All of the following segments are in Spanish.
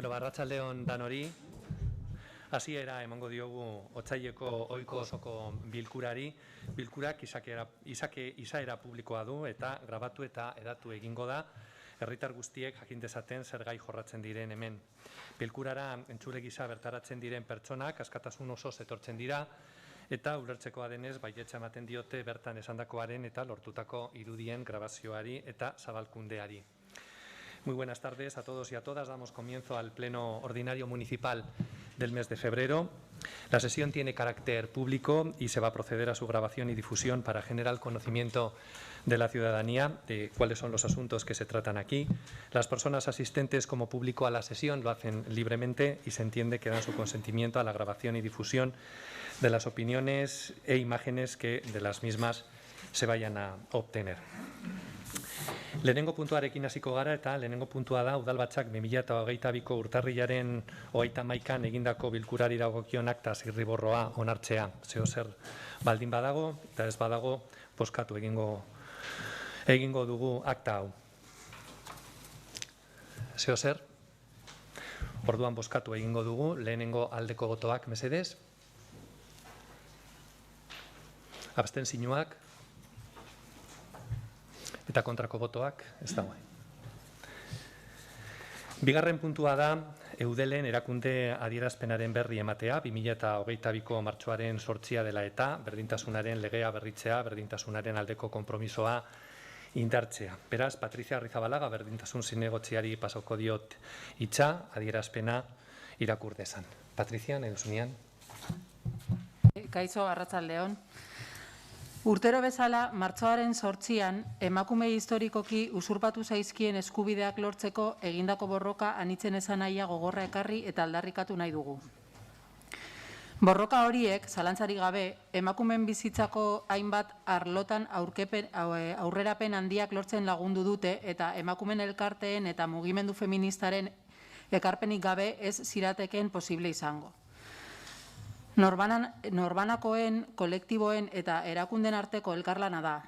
Bueno, arratsaldeon danori, hasiera emango diogu otsaileko ohiko osoko bilkurari. Bilkurak izaera publikoa du eta grabatu eta hedatu egingo da. Herritar guztiek jakin dezaten zer gai jorratzen diren hemen. Bilkurara entzule gisa bertaratzen diren pertsonak askatasun osoz etortzen dira eta ulertzekoa denez baietza ematen diote bertan esandakoaren eta lortutako irudien grabazioari eta zabalkundeari. Muy buenas tardes a todos y a todas. Damos comienzo al Pleno Ordinario Municipal del mes de febrero. La sesión tiene carácter público y se va a proceder a su grabación y difusión para generar conocimiento de la ciudadanía de cuáles son los asuntos que se tratan aquí. Las personas asistentes como público a la sesión lo hacen libremente y se entiende que dan su consentimiento a la grabación y difusión de las opiniones e imágenes que de las mismas se vayan a obtener. Lehenengo puntuarekin hasiko gara eta lehenengo puntua da Udalbatzak 2022ko urtarrilaren 31an egindako bilkurari dagokion akta zirriborroa onartzea. Zeozer baldin badago eta ez badago bozkatu egingo dugu akta hau. Zeozer? Orduan bozkatu egingo dugu, lehenengo aldeko botoak mesedez. Abstentzioak eta kontrako botoak ez dago. Bigarren puntua da Eudelen erakunde adierazpenaren berri ematea 2022ko martxoaren 8 dela eta berdintasunaren legea berritzea, berdintasunaren aldeko konpromisoa indartzea. Beraz, Patrizia Arrizabalaga berdintasun zinegotziari pasauko diot hitza adierazpena irakur dezan. Patrizia, nahi duzunean? Kaixo, arratsaldeon. Urtero bezala, martxoaren 8an, emakume historikoki usurpatu zaizkien eskubideak lortzeko egindako borroka anitzen esanahia gogorra ekarri eta aldarrikatu nahi dugu. Borroka horiek, zalantzarik gabe, emakumeen bizitzako hainbat arlotan aurrerapen handiak lortzen lagundu dute eta emakumeen elkarteen eta mugimendu feministaren ekarpenik gabe ez zirateken posible izango. Norbanakoen, kolektiboen eta erakunden arteko elkarlana da.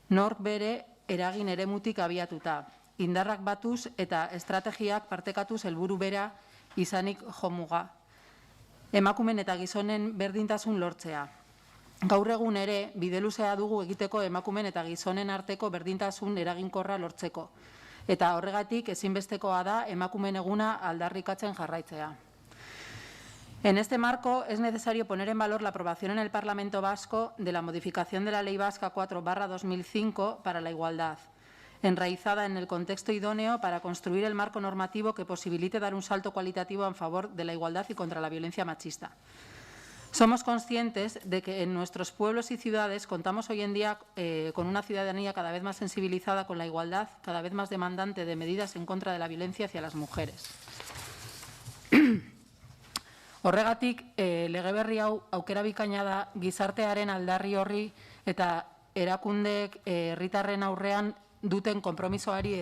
Nork bere eragin eremutik abiatuta, indarrak batuz eta estrategiak partekatuz helburu bera izanik jomuga. Emakumen eta gizonen berdintasun lortzea. Gaur egun ere bide luzea dugu egiteko emakumen eta gizonen arteko berdintasun eraginkorra lortzeko. Eta horregatik ezinbestekoa da emakumen eguna aldarrikatzen jarraitzea. En este marco, es necesario poner en valor la aprobación en el Parlamento Vasco de la modificación de la Ley Vasca 4/2005 para la igualdad, enraizada en el contexto idóneo para construir el marco normativo que posibilite dar un salto cualitativo en favor de la igualdad y contra la violencia machista. Somos conscientes de que en nuestros pueblos y ciudades contamos hoy en día con una ciudadanía cada vez más sensibilizada con la igualdad, cada vez más demandante de medidas en contra de la violencia hacia las mujeres. Horregatik, lege berri hau aukera bikaina da gizartearen aldarri horri eta erakundeek herritarren aurrean duten konpromisoari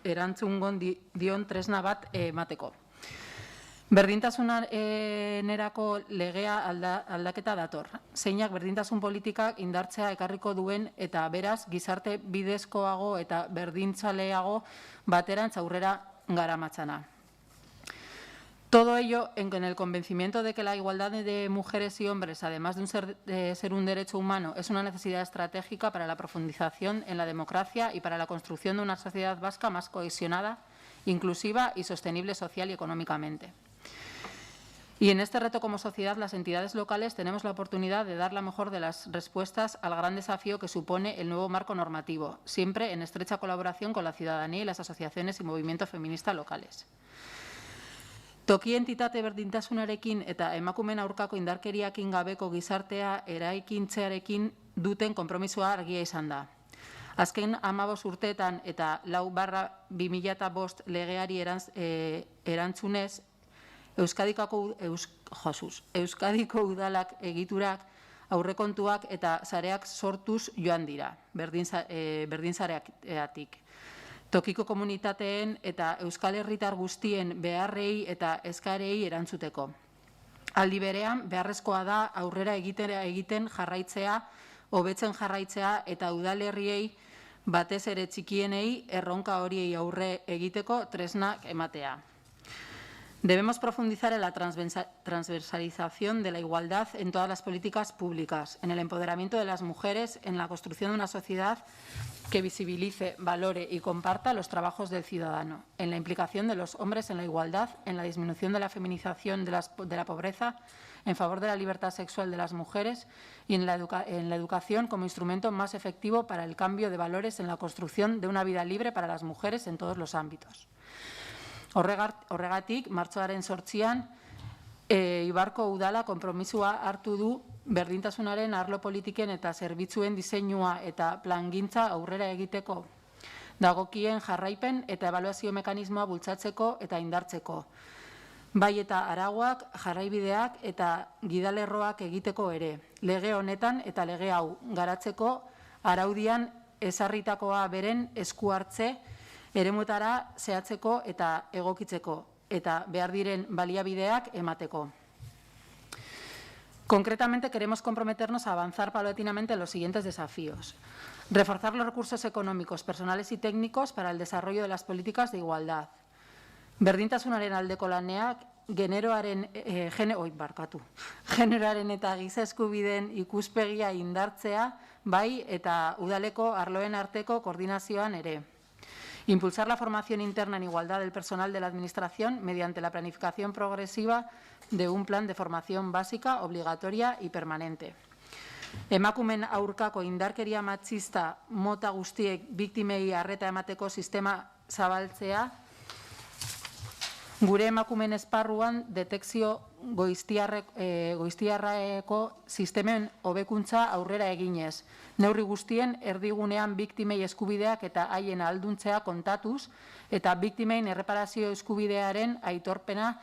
erantzungon dion tresna bat emateko. Berdintasunerako legea aldaketa dator. Zeinak berdintasun politikak indartzea ekarriko duen eta beraz gizarte bidezkoago eta berdintzaleago baterantz aurrera garamatzana. Todo ello en el convencimiento de que la igualdad de mujeres y hombres, además de ser un derecho humano, es una necesidad estratégica para la profundización en la democracia y para la construcción de una sociedad vasca más cohesionada, inclusiva y sostenible social y económicamente. Y en este reto como sociedad, las entidades locales tenemos la oportunidad de dar la mejor de las respuestas al gran desafío que supone el nuevo marco normativo, siempre en estrecha colaboración con la ciudadanía y las asociaciones y movimientos feministas locales. Toki entitate berdintasunarekin eta emakumeen aurkako indarkeriakin gabeko gizartea eraikintzearekin duten konpromisoa argia izan da. Azken 15 urteetan eta 4/2005 legeari erantzunez, Euskadiko udalak egiturak, aurrekontuak eta sareak sortuz joan dira, berdinsareatik. Tokiko komunitateen eta euskal herritar guztien beharrei eta eskarei erantzuteko. Aldi berean, beharrezkoa da aurrera egiten jarraitzea, hobetzen jarraitzea eta udalerriei batez ere txikienei erronka horiei aurre egiteko tresnak ematea. Debemos profundizar en la transversalización de la igualdad en todas las políticas públicas, en el empoderamiento de las mujeres, en la construcción de una sociedad que visibilice, valore y comparta los trabajos del ciudadano, en la implicación de los hombres en la igualdad, en la disminución de la feminización de la pobreza, en favor de la libertad sexual de las mujeres y en la educación como instrumento más efectivo para el cambio de valores en la construcción de una vida libre para las mujeres en todos los ámbitos. Horregatik, martxoaren 8an, Ibarko udala konpromisua hartu du berdintasunaren arlo politiken eta zerbitzuen diseinua eta plangintza aurrera egiteko, dagokien jarraipen eta ebaluazio mekanismoa bultzatzeko eta indartzeko, bai eta arauak, jarraibideak eta gidalerroak egiteko ere, lege honetan eta lege hau garatzeko araudian ezarritakoa beren esku hartze, eremuetara zehatzeko eta egokitzeko, eta behar diren baliabideak emateko. Concretamente, queremos comprometernos a avanzar paulatinamente en los siguientes desafíos. Reforzar los recursos económicos, personales y técnicos para el desarrollo de las políticas de igualdad. Berdintasunaren aldeko laneak generoaren eta giza eskubideen ikuspegia indartzea, bai eta udaleko arloen arteko koordinazioan ere. Impulsar la formación interna en igualdad del personal de la Administración mediante la planificación progresiva de un plan de formación básica, obligatoria y permanente. Emakumen aurkako indarkeria matxista mota guztiek biktimei arreta emateko sistema zabaltzea, gure emakumen esparruan detekzio goiztiarraeko sistemen hobekuntza aurrera eginez, neurri guztien erdigunean biktimei eskubideak eta haien ahalduntzea kontatuz eta biktimein erreparazio eskubidearen aitorpena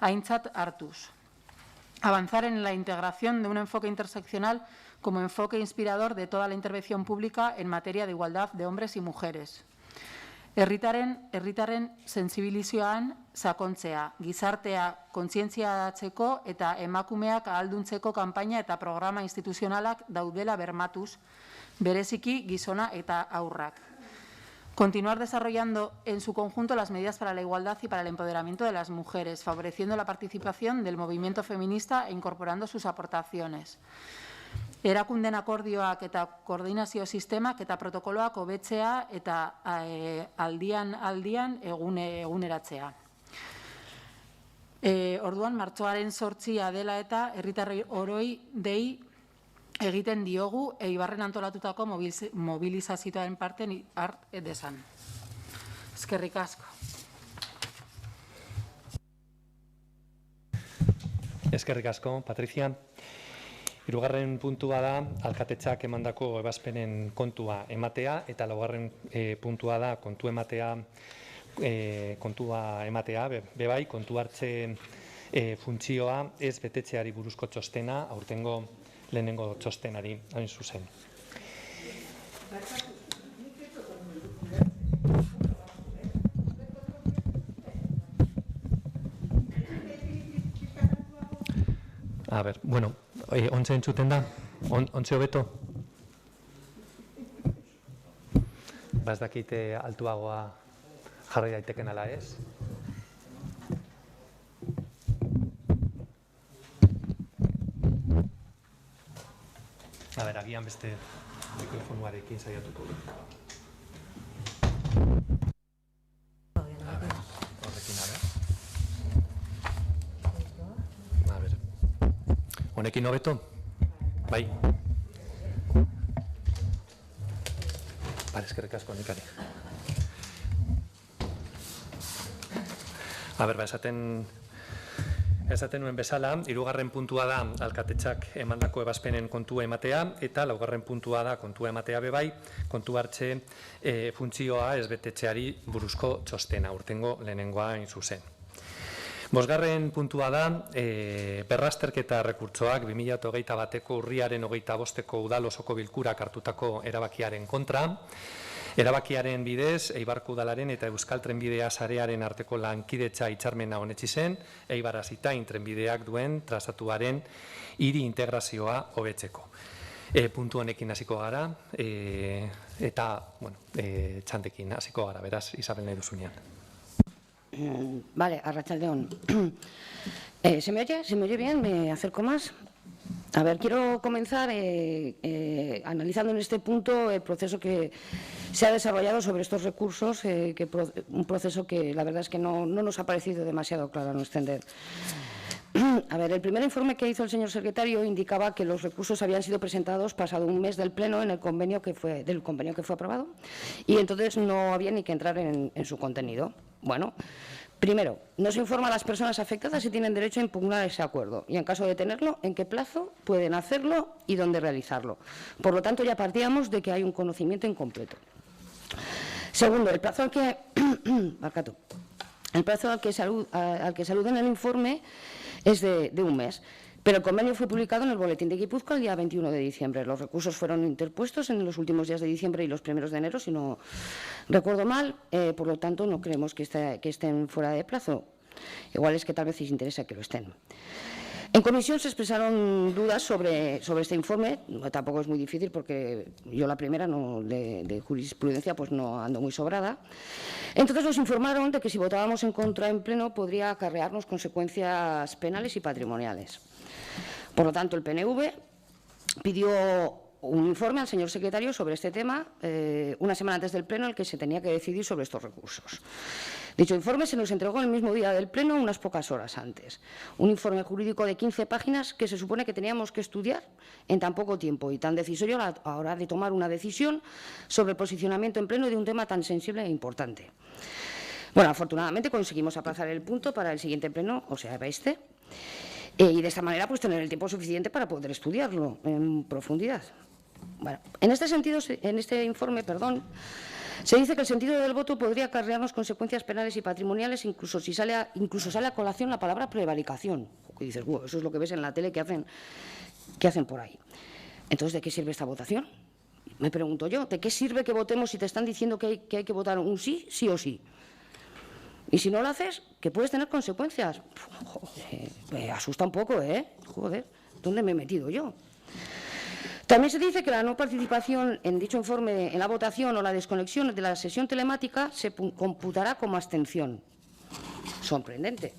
aintzat hartuz. Avanzar en la integración de un enfoque interseccional como enfoque inspirador de toda la intervención pública en materia de igualdad de hombres y mujeres. Herritarren sentsibilizioan sakontzea, gizartea kontzientziatzeko eta emakumeak ahalduntzeko kanpaina eta programa instituzionalak daudela bermatuz, bereziki gizona eta haurrak. Continuar desarrollando en su conjunto las medidas para la igualdad y para el empoderamiento de las mujeres, favoreciendo la participación del movimiento feminista e incorporando sus aportaciones. Erakunden akordioak eta koordinazio sistemak eta protokoloak hobetzea eta aldian eguneratzea. Orduan, martxoaren 8 dela eta herritarrei oroi dei egiten diogu Eibarren antolatutako mobilizazioaren parten hart dezan. Eskerrik asko. Eskerrik asko, Patricia. Hirugarren puntua da, alkatetzak emandako ebazpenen kontua ematea, eta laugarren puntua da, kontua ematea, bebai, kontu hartze funtzioa ez betetzeari buruzko txostena, aurtengo lehenengo txostenari, hain zuzen. A ber, bueno, ontze entzuten da? Ontze hobeto? Ez dakite altuagoa jarri daiteken ala ez? A ber, agian beste mikrofonuarekin saiatuko dut. Honekin hobeto? Bai. Eskerrik asko, Nikari. Esaten nuen bezala, hirugarren puntua da alkatetzak emandako ebazpenen kontua ematea, eta laugarren puntua da kontua ematea bebai, kontu hartze funtzioa ez betetzeari buruzko txostena, urtengo lehenengoa hain zuzen. Bosgarren puntua da, berrazterketa rekurtsoak 2021ko urriaren 25ko udal osoko bilkurak hartutako erabakiaren kontra. Erabakiaren bidez, Eibarko udalaren eta Euskal Trenbidea sarearen arteko lankidetza hitzarmena onetsi zen, Eibar Azitain trenbideak duen trazatuaren hiri integrazioa hobetzeko. Puntu honekin hasiko gara, eta txantekin hasiko gara, beraz, Isabel nahi duzunean. Vale, arratsaldeon. ¿Se me oye? ¿Se me oye bien? ¿Me acerco más? A ver, quiero comenzar analizando en este punto el proceso que se ha desarrollado sobre estos recursos, un proceso que la verdad es que no nos ha parecido demasiado claro a nuestro entender. A ver, el primer informe que hizo el señor secretario indicaba que los recursos habían sido presentados pasado un mes del Pleno en el convenio que fue aprobado, y entonces no había ni que entrar en su contenido. Bueno, primero, no se informa a las personas afectadas si tienen derecho a impugnar ese acuerdo y, en caso de tenerlo, en qué plazo pueden hacerlo y dónde realizarlo. Por lo tanto, ya partíamos de que hay un conocimiento incompleto. Segundo, el plazo al que se alude en el informe es de un mes, pero el convenio fue publicado en el Boletín de Guipúzcoa el día 21 de diciembre. Los recursos fueron interpuestos en los últimos días de diciembre y los primeros de enero, si no recuerdo mal, por lo tanto no creemos que estén fuera de plazo. Igual es que tal vez les interesa que lo estén. En comisión se expresaron dudas sobre este informe. Tampoco es muy difícil porque yo la primera de jurisprudencia pues no ando muy sobrada. Entonces nos informaron de que si votábamos en contra en pleno podría acarrearnos consecuencias penales y patrimoniales. Por lo tanto, el PNV pidió un informe al señor secretario sobre este tema una semana antes del pleno en el que se tenía que decidir sobre estos recursos. Dicho informe se nos entregó el mismo día del pleno, unas pocas horas antes. Un informe jurídico de 15 páginas que se supone que teníamos que estudiar en tan poco tiempo y tan decisorio a la hora de tomar una decisión sobre el posicionamiento en pleno de un tema tan sensible e importante. Bueno, afortunadamente conseguimos aplazar el punto para el siguiente pleno, o sea, este, y de esta manera pues tener el tiempo suficiente para poder estudiarlo en profundidad. Bueno, en este sentido, en este informe, se dice que el sentido del voto podría acarrearnos consecuencias penales y patrimoniales, incluso sale a colación la palabra prevaricación. Y dices, wow, eso es lo que ves en la tele que hacen por ahí. Entonces, ¿de qué sirve esta votación? Me pregunto yo, ¿de qué sirve que votemos si te están diciendo que hay que votar un sí, sí o sí? Y si no lo haces, que puedes tener consecuencias. Joder, me asusta un poco, ¿eh? Joder, ¿dónde me he metido yo? También se dice que la no participación en dicho informe en la votación o la desconexión de la sesión telemática se computará como abstención. Sorprendente.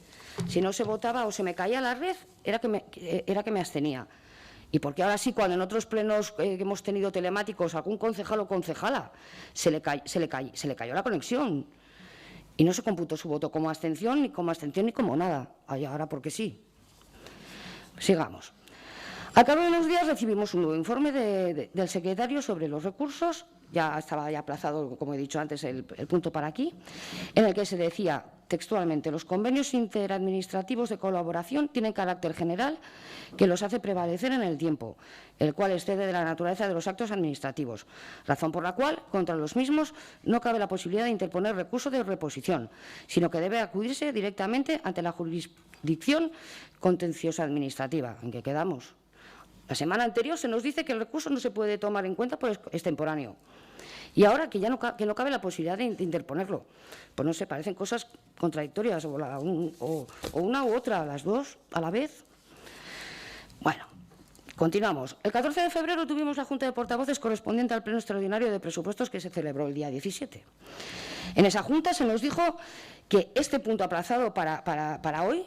Si no se votaba o se me caía la red, era que me abstenía. ¿Y por qué ahora sí, cuando en otros plenos que hemos tenido telemáticos, algún concejal o concejala se le cayó la conexión? Y no se computó su voto como abstención, ni como nada. Ay, ahora porque sí. Sigamos. Al cabo de unos días recibimos un nuevo informe del secretario sobre los recursos, ya estaba aplazado, como he dicho antes, el punto para aquí, en el que se decía textualmente: los convenios interadministrativos de colaboración tienen carácter general que los hace prevalecer en el tiempo, el cual excede de la naturaleza de los actos administrativos, razón por la cual contra los mismos no cabe la posibilidad de interponer recurso de reposición, sino que debe acudirse directamente ante la jurisdicción contenciosa administrativa. ¿En qué quedamos? La semana anterior se nos dice que el recurso no se puede tomar en cuenta porque es temporáneo. Y ahora que ya no cabe la posibilidad de interponerlo. Pues no sé, parecen cosas contradictorias, o una u otra, las dos a la vez. Bueno, continuamos. El 14 de febrero tuvimos la Junta de Portavoces correspondiente al Pleno Extraordinario de Presupuestos que se celebró el día 17. En esa Junta se nos dijo que este punto aplazado para hoy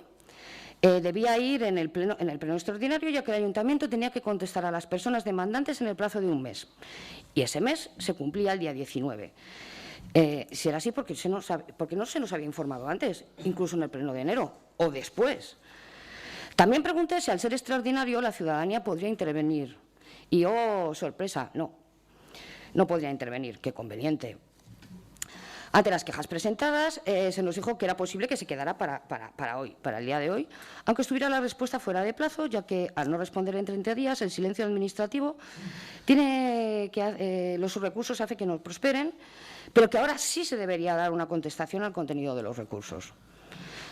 debía ir en el pleno extraordinario, ya que el Ayuntamiento tenía que contestar a las personas demandantes en el plazo de un mes. Y ese mes se cumplía el día 19. Si era así, porque no se nos había informado antes, incluso en el pleno de enero, o después. También pregunté si al ser extraordinario la ciudadanía podría intervenir. Y, oh, sorpresa, no podría intervenir. Qué conveniente. Ante las quejas presentadas, se nos dijo que era posible que se quedara para hoy, para el día de hoy, aunque estuviera la respuesta fuera de plazo, ya que al no responder en 30 días, el silencio administrativo los recursos hace que no prosperen, pero que ahora sí se debería dar una contestación al contenido de los recursos.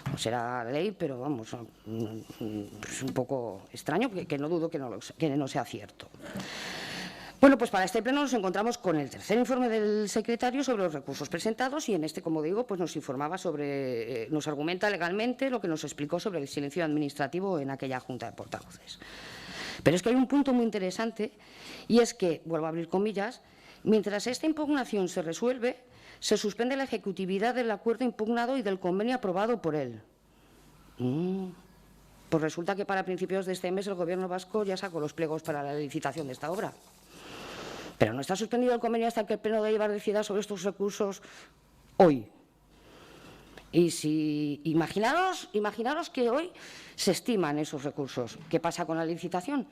No será ley, pero vamos, es un poco extraño, que no dudo que no sea cierto. Bueno, pues para este pleno nos encontramos con el tercer informe del secretario sobre los recursos presentados y en este, como digo, pues nos argumenta legalmente lo que nos explicó sobre el silencio administrativo en aquella Junta de Portavoces. Pero es que hay un punto muy interesante y es que, vuelvo a abrir comillas, mientras esta impugnación se resuelve, se suspende la ejecutividad del acuerdo impugnado y del convenio aprobado por él. Pues resulta que para principios de este mes el Gobierno vasco ya sacó los pliegos para la licitación de esta obra. Pero no está suspendido el convenio hasta que el Pleno de Eibar decida sobre estos recursos hoy. Y si imaginaros que hoy se estiman esos recursos. ¿Qué pasa con la licitación?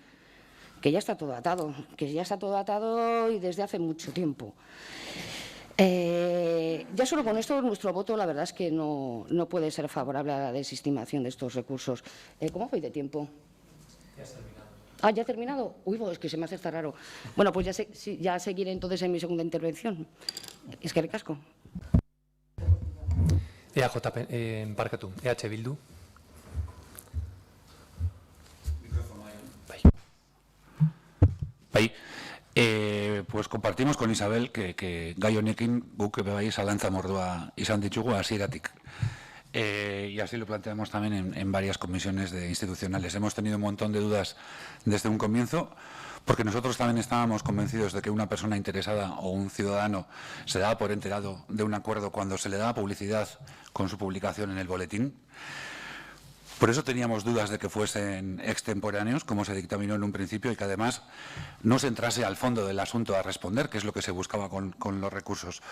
Que ya está todo atado, y desde hace mucho tiempo. Ya solo con esto nuestro voto, la verdad es que no puede ser favorable a la desestimación de estos recursos. ¿Cómo voy de tiempo? Ya has terminado. Ah, ¿ya he terminado? Uy, es que se me hace estar raro. Bueno, pues ya seguiré entonces en mi segunda intervención. Es que ricasco. Barkatu, EH Bildu. Bai, pues compartimos con Isabel que gai honekin guk bai zalantza mordoa izan ditugu hasieratik. Y así lo planteamos también en varias comisiones institucionales. Hemos tenido un montón de dudas desde un comienzo, porque nosotros también estábamos convencidos de que una persona interesada o un ciudadano se daba por enterado de un acuerdo cuando se le daba publicidad con su publicación en el boletín. Por eso teníamos dudas de que fuesen extemporáneos, como se dictaminó en un principio, y que además no se entrase al fondo del asunto a responder, que es lo que se buscaba con los recursos.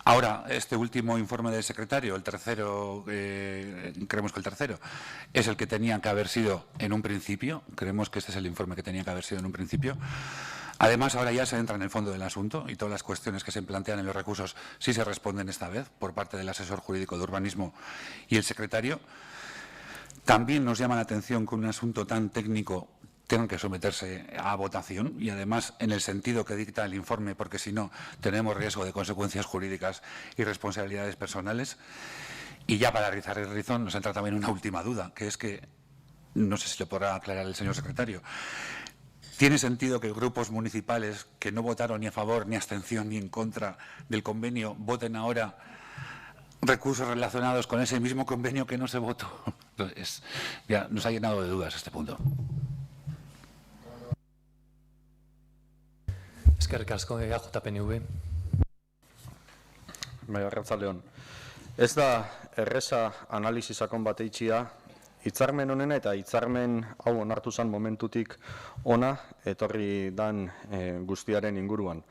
Ahora, este último informe del secretario, el tercero, creemos que el tercero, es el que tenía que haber sido en un principio. Creemos que este es el informe que tenía que haber sido en un principio. Además, ahora ya se entra en el fondo del asunto y todas las cuestiones que se plantean en los recursos sí se responden esta vez por parte del asesor jurídico de urbanismo y el secretario. También nos llama la atención que un asunto tan técnico tenga que someterse a votación y además en el sentido que dicta el informe, porque si no tenemos riesgo de consecuencias jurídicas y responsabilidades personales. Y ya para rizar el rizón nos entra también una última duda, que es que, no sé si lo podrá aclarar el señor secretario, ¿tiene sentido que grupos municipales que no votaron ni a favor, ni abstención, ni en contra del convenio voten ahora recursos relacionados con ese mismo convenio que no se votó? Entonces, ya nos ha llenado de dudas este punto. Eskerrik asko, JPNV. Bai, arratsaldeon. Ez da erreza analisi sakon bat eitzia, hitzarmen honena eta hitzarmen hau onartu zen momentutik ona etorri dan guztiaren inguruan.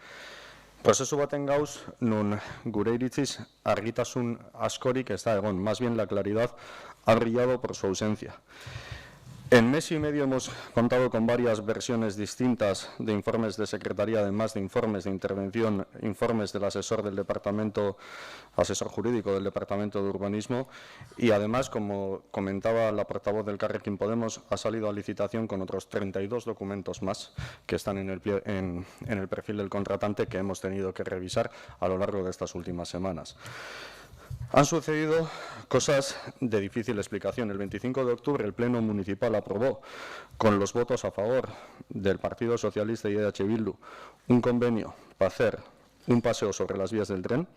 Prozesu baten gauz, nun gure iritziz argitasun askorik ez da egon, más bien la claridad ha brillado por su ausencia. En mes y medio hemos contado con varias versiones distintas de informes de secretaría, además de informes de intervención, informes del asesor del departamento, asesor jurídico del Departamento de Urbanismo, y además, como comentaba la portavoz del Carrequín Podemos, ha salido a licitación con otros 32 documentos más que están en el perfil del contratante que hemos tenido que revisar a lo largo de estas últimas semanas. Han sucedido cosas de difícil explicación. El 25 de octubre el Pleno Municipal aprobó, con los votos a favor del Partido Socialista y EH Bildu, un convenio para hacer un paseo sobre las vías del tren,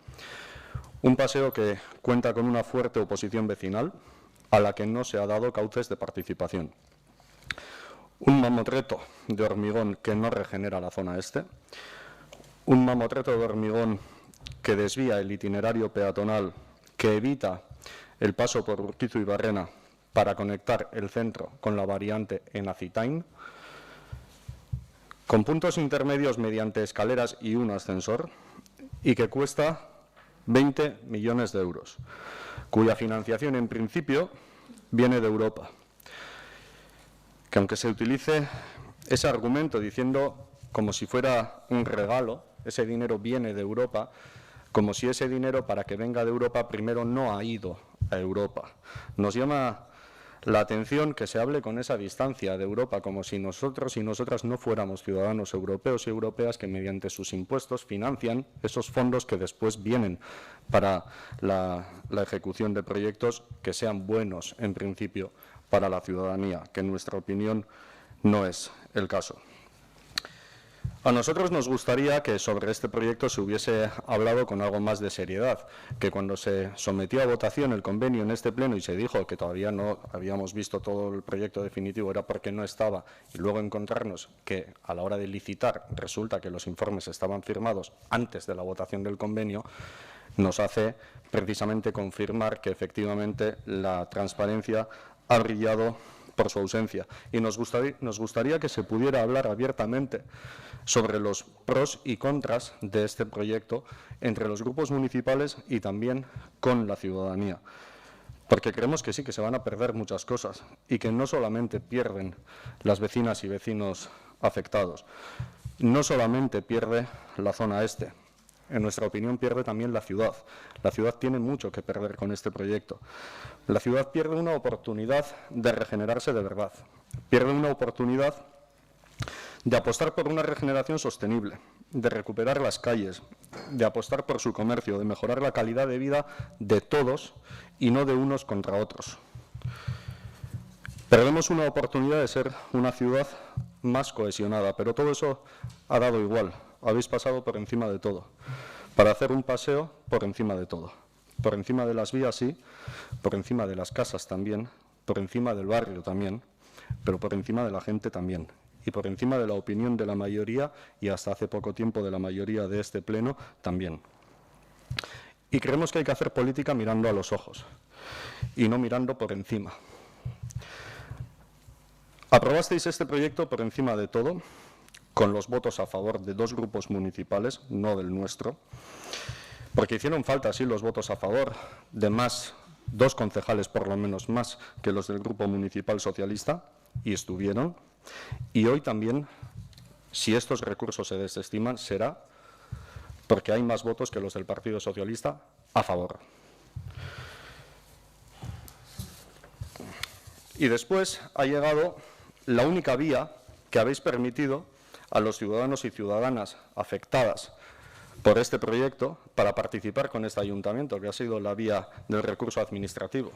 un paseo que cuenta con una fuerte oposición vecinal, a la que no se ha dado cauces de participación. Un mamotreto de hormigón que no regenera la zona este, un mamotreto de hormigón que desvía el itinerario peatonal, que evita el paso por Urquizu y Barrena para conectar el centro con la variante en Acitain, con puntos intermedios mediante escaleras y un ascensor, y que cuesta 20 millones de euros, cuya financiación en principio viene de Europa. Que aunque se utilice ese argumento diciendo como si fuera un regalo, ese dinero viene de Europa, como si ese dinero para que venga de Europa primero no ha ido a Europa. Nos llama la atención que se hable con esa distancia de Europa, como si nosotros y nosotras no fuéramos ciudadanos europeos y europeas que mediante sus impuestos financian esos fondos que después vienen para la ejecución de proyectos que sean buenos en principio para la ciudadanía, que en nuestra opinión no es el caso. A nosotros nos gustaría que sobre este proyecto se hubiese hablado con algo más de seriedad, que cuando se sometió a votación el convenio en este pleno y se dijo que todavía no habíamos visto todo el proyecto definitivo era porque no estaba, y luego encontrarnos que a la hora de licitar resulta que los informes estaban firmados antes de la votación del convenio, nos hace precisamente confirmar que efectivamente la transparencia ha brillado por su ausencia. Y nos gustaría que se pudiera hablar abiertamente sobre los pros y contras de este proyecto entre los grupos municipales y también con la ciudadanía. Porque creemos que sí, que se van a perder muchas cosas y que no solamente pierden las vecinas y vecinos afectados, no solamente pierde la zona este, en nuestra opinión pierde también la ciudad. La ciudad tiene mucho que perder con este proyecto. La ciudad pierde una oportunidad de regenerarse de verdad, pierde una oportunidad de apostar por una regeneración sostenible, de recuperar las calles, de apostar por su comercio, de mejorar la calidad de vida de todos y no de unos contra otros. Perdemos una oportunidad de ser una ciudad más cohesionada, pero todo eso ha dado igual. Habéis pasado por encima de todo, para hacer un paseo por encima de todo. Por encima de las vías sí, por encima de las casas también, por encima del barrio también, pero por encima de la gente también. Y por encima de la opinión de la mayoría, y hasta hace poco tiempo de la mayoría de este pleno, también. Y creemos que hay que hacer política mirando a los ojos, y no mirando por encima. Aprobasteis este proyecto por encima de todo, con los votos a favor de 2 grupos municipales, no del nuestro, porque hicieron falta, sí, los votos a favor de más, 2 concejales por lo menos más que los del Grupo Municipal Socialista, y estuvieron. Y hoy también, si estos recursos se desestiman, será porque hay más votos que los del Partido Socialista a favor. Y después ha llegado la única vía que habéis permitido a los ciudadanos y ciudadanas afectadas por este proyecto para participar con este ayuntamiento, que ha sido la vía del recurso administrativo.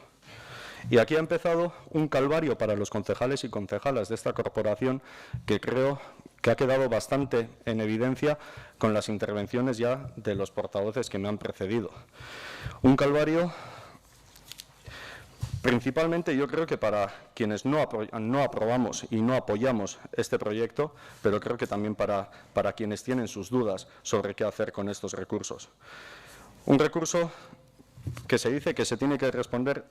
Y aquí ha empezado un calvario para los concejales y concejalas de esta corporación que creo que ha quedado bastante en evidencia con las intervenciones ya de los portavoces que me han precedido. Un calvario principalmente, yo creo que para quienes no aprobamos y no apoyamos este proyecto, pero creo que también para quienes tienen sus dudas sobre qué hacer con estos recursos. Un recurso que se dice que se tiene que responder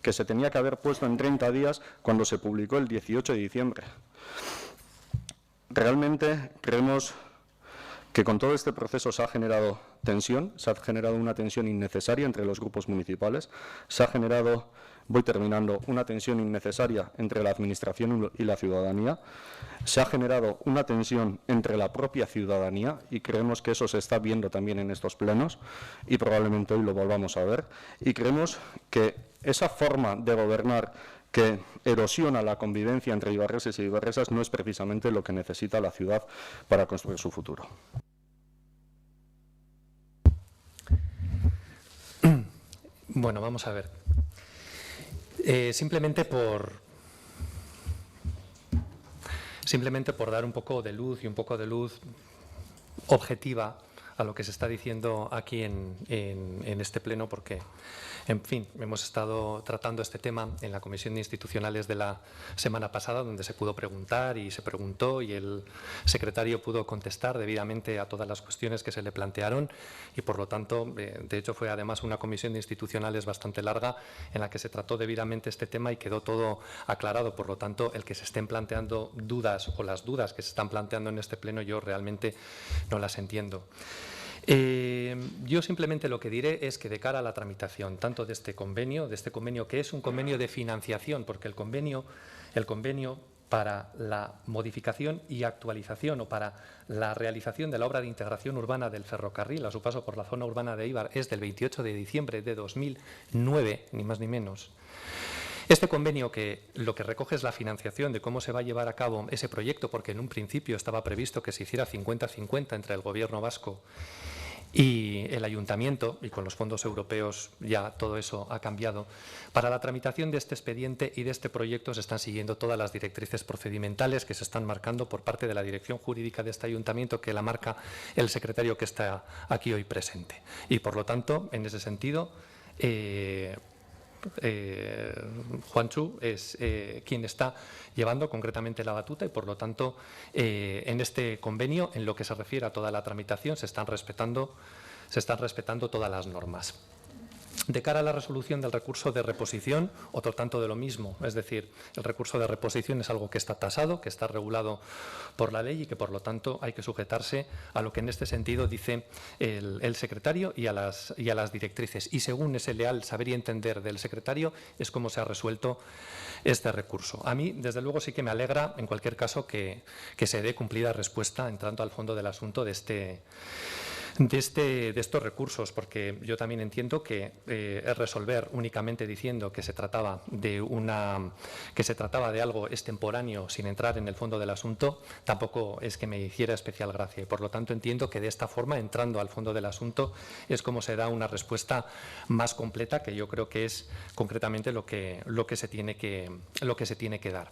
que se tenía que haber puesto en 30 días cuando se publicó el 18 de diciembre. Realmente creemos que con todo este proceso se ha generado tensión, se ha generado una tensión innecesaria entre los grupos municipales, se ha generado, voy terminando, una tensión innecesaria entre la Administración y la ciudadanía, se ha generado una tensión entre la propia ciudadanía y creemos que eso se está viendo también en estos plenos y probablemente hoy lo volvamos a ver, y creemos que esa forma de gobernar que erosiona la convivencia entre ibarreses y ibarresas no es precisamente lo que necesita la ciudad para construir su futuro. Bueno, vamos a ver. Simplemente por dar un poco de luz y un poco de luz objetiva a lo que se está diciendo aquí en este pleno, porque, en fin, hemos estado tratando este tema en la Comisión de Institucionales de la semana pasada, donde se pudo preguntar y se preguntó y el secretario pudo contestar debidamente a todas las cuestiones que se le plantearon y, por lo tanto, de hecho, fue además una Comisión de Institucionales bastante larga en la que se trató debidamente este tema y quedó todo aclarado. Por lo tanto, el que se estén planteando dudas o las dudas que se están planteando en este pleno, yo realmente no las entiendo. Yo simplemente lo que diré es que de cara a la tramitación tanto de este convenio que es un convenio de financiación, porque el convenio para la modificación y actualización o para la realización de la obra de integración urbana del ferrocarril a su paso por la zona urbana de Eibar es del 28 de diciembre de 2009, ni más ni menos. Este convenio, que lo que recoge es la financiación de cómo se va a llevar a cabo ese proyecto, porque en un principio estaba previsto que se hiciera 50-50 entre el Gobierno vasco y el Ayuntamiento, y con los fondos europeos ya todo eso ha cambiado. Para la tramitación de este expediente y de este proyecto se están siguiendo todas las directrices procedimentales que se están marcando por parte de la Dirección Jurídica de este Ayuntamiento, que la marca el secretario que está aquí hoy presente. Y, por lo tanto, en ese sentido, Juanchu es quien está llevando concretamente la batuta y, por lo tanto, en este convenio, en lo que se refiere a toda la tramitación, se están respetando respetando todas las normas. De cara a la resolución del recurso de reposición, otro tanto de lo mismo. Es decir, el recurso de reposición es algo que está tasado, que está regulado por la ley y que, por lo tanto, hay que sujetarse a lo que en este sentido dice el secretario y a las directrices. Y según ese leal saber y entender del secretario es como se ha resuelto este recurso. A mí, desde luego, sí que me alegra, en cualquier caso, que se dé cumplida respuesta, entrando al fondo del asunto de estos recursos, porque yo también entiendo que resolver únicamente diciendo que se trataba de algo extemporáneo sin entrar en el fondo del asunto tampoco es que me hiciera especial gracia, y por lo tanto entiendo que de esta forma, entrando al fondo del asunto, es como se da una respuesta más completa, que yo creo que es concretamente lo que se tiene que dar.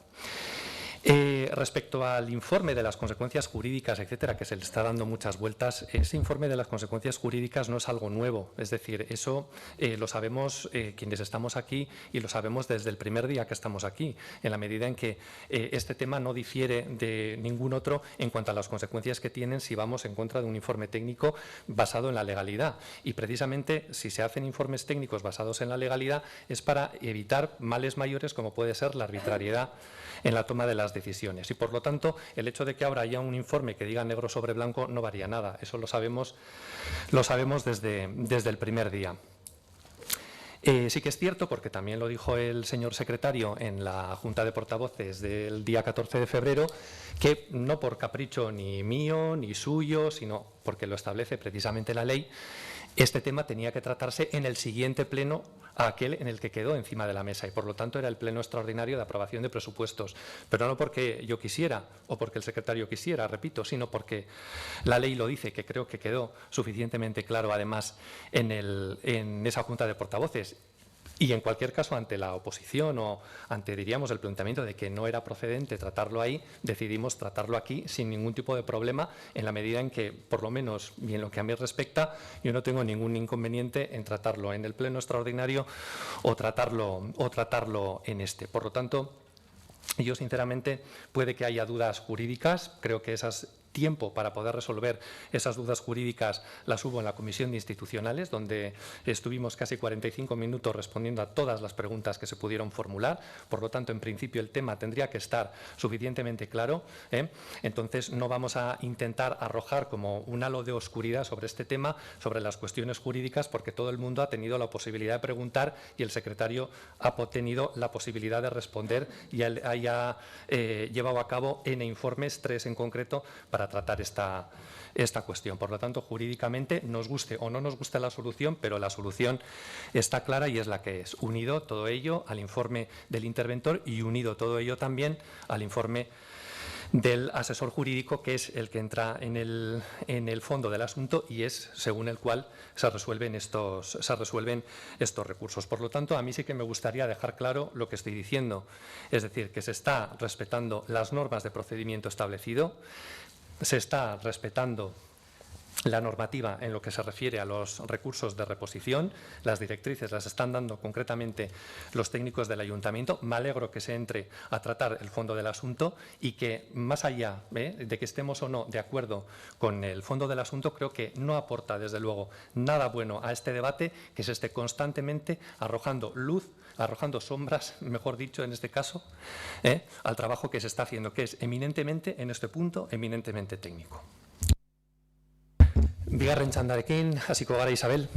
Respecto al informe de las consecuencias jurídicas, etcétera, que se le está dando muchas vueltas, ese informe de las consecuencias jurídicas no es algo nuevo. Es decir, eso lo sabemos quienes estamos aquí y lo sabemos desde el primer día que estamos aquí, en la medida en que este tema no difiere de ningún otro en cuanto a las consecuencias que tienen si vamos en contra de un informe técnico basado en la legalidad. Y precisamente si se hacen informes técnicos basados en la legalidad es para evitar males mayores como puede ser la arbitrariedad en la toma de las decisiones. Y, por lo tanto, el hecho de que ahora haya un informe que diga negro sobre blanco no varía nada. Eso lo sabemos desde el primer día. Sí que es cierto, porque también lo dijo el señor secretario en la Junta de Portavoces del día 14 de febrero, que no por capricho ni mío ni suyo, sino porque lo establece precisamente la ley, este tema tenía que tratarse en el siguiente pleno a aquel en el que quedó encima de la mesa, y por lo tanto era el pleno extraordinario de aprobación de presupuestos, pero no porque yo quisiera o porque el secretario quisiera, repito, sino porque la ley lo dice, que creo que quedó suficientemente claro además en esa Junta de Portavoces. Y en cualquier caso, ante la oposición o ante, diríamos, el planteamiento de que no era procedente tratarlo ahí, decidimos tratarlo aquí sin ningún tipo de problema, en la medida en que, por lo menos, y en lo que a mí respecta, yo no tengo ningún inconveniente en tratarlo en el pleno extraordinario o tratarlo en este. Por lo tanto, yo, sinceramente, puede que haya dudas jurídicas, creo que tiempo para poder resolver esas dudas jurídicas las hubo en la Comisión de Institucionales, donde estuvimos casi 45 minutos respondiendo a todas las preguntas que se pudieron formular. Por lo tanto, en principio, el tema tendría que estar suficientemente claro, Entonces, no vamos a intentar arrojar como un halo de oscuridad sobre este tema, sobre las cuestiones jurídicas, porque todo el mundo ha tenido la posibilidad de preguntar y el secretario ha tenido la posibilidad de responder y haya llevado a cabo N informes, 3 en concreto, para tratar esta cuestión. Por lo tanto, jurídicamente, nos guste o no nos guste la solución, pero la solución está clara y es la que es. Unido todo ello al informe del interventor y unido todo ello también al informe del asesor jurídico, que es el que entra en el fondo del asunto y es según el cual se resuelven estos recursos. Por lo tanto, a mí sí que me gustaría dejar claro lo que estoy diciendo, es decir, que se está respetando las normas de procedimiento establecido, se está respetando la normativa en lo que se refiere a los recursos de reposición, las directrices las están dando concretamente los técnicos del ayuntamiento. Me alegro que se entre a tratar el fondo del asunto y que, más allá de que estemos o no de acuerdo con el fondo del asunto, creo que no aporta, desde luego, nada bueno a este debate que se esté constantemente arrojando luz, arrojando sombras, mejor dicho, en este caso, al trabajo que se está haciendo, que es eminentemente, en este punto, eminentemente técnico. Bigarren txandarekin, hasiko gara, Isabel.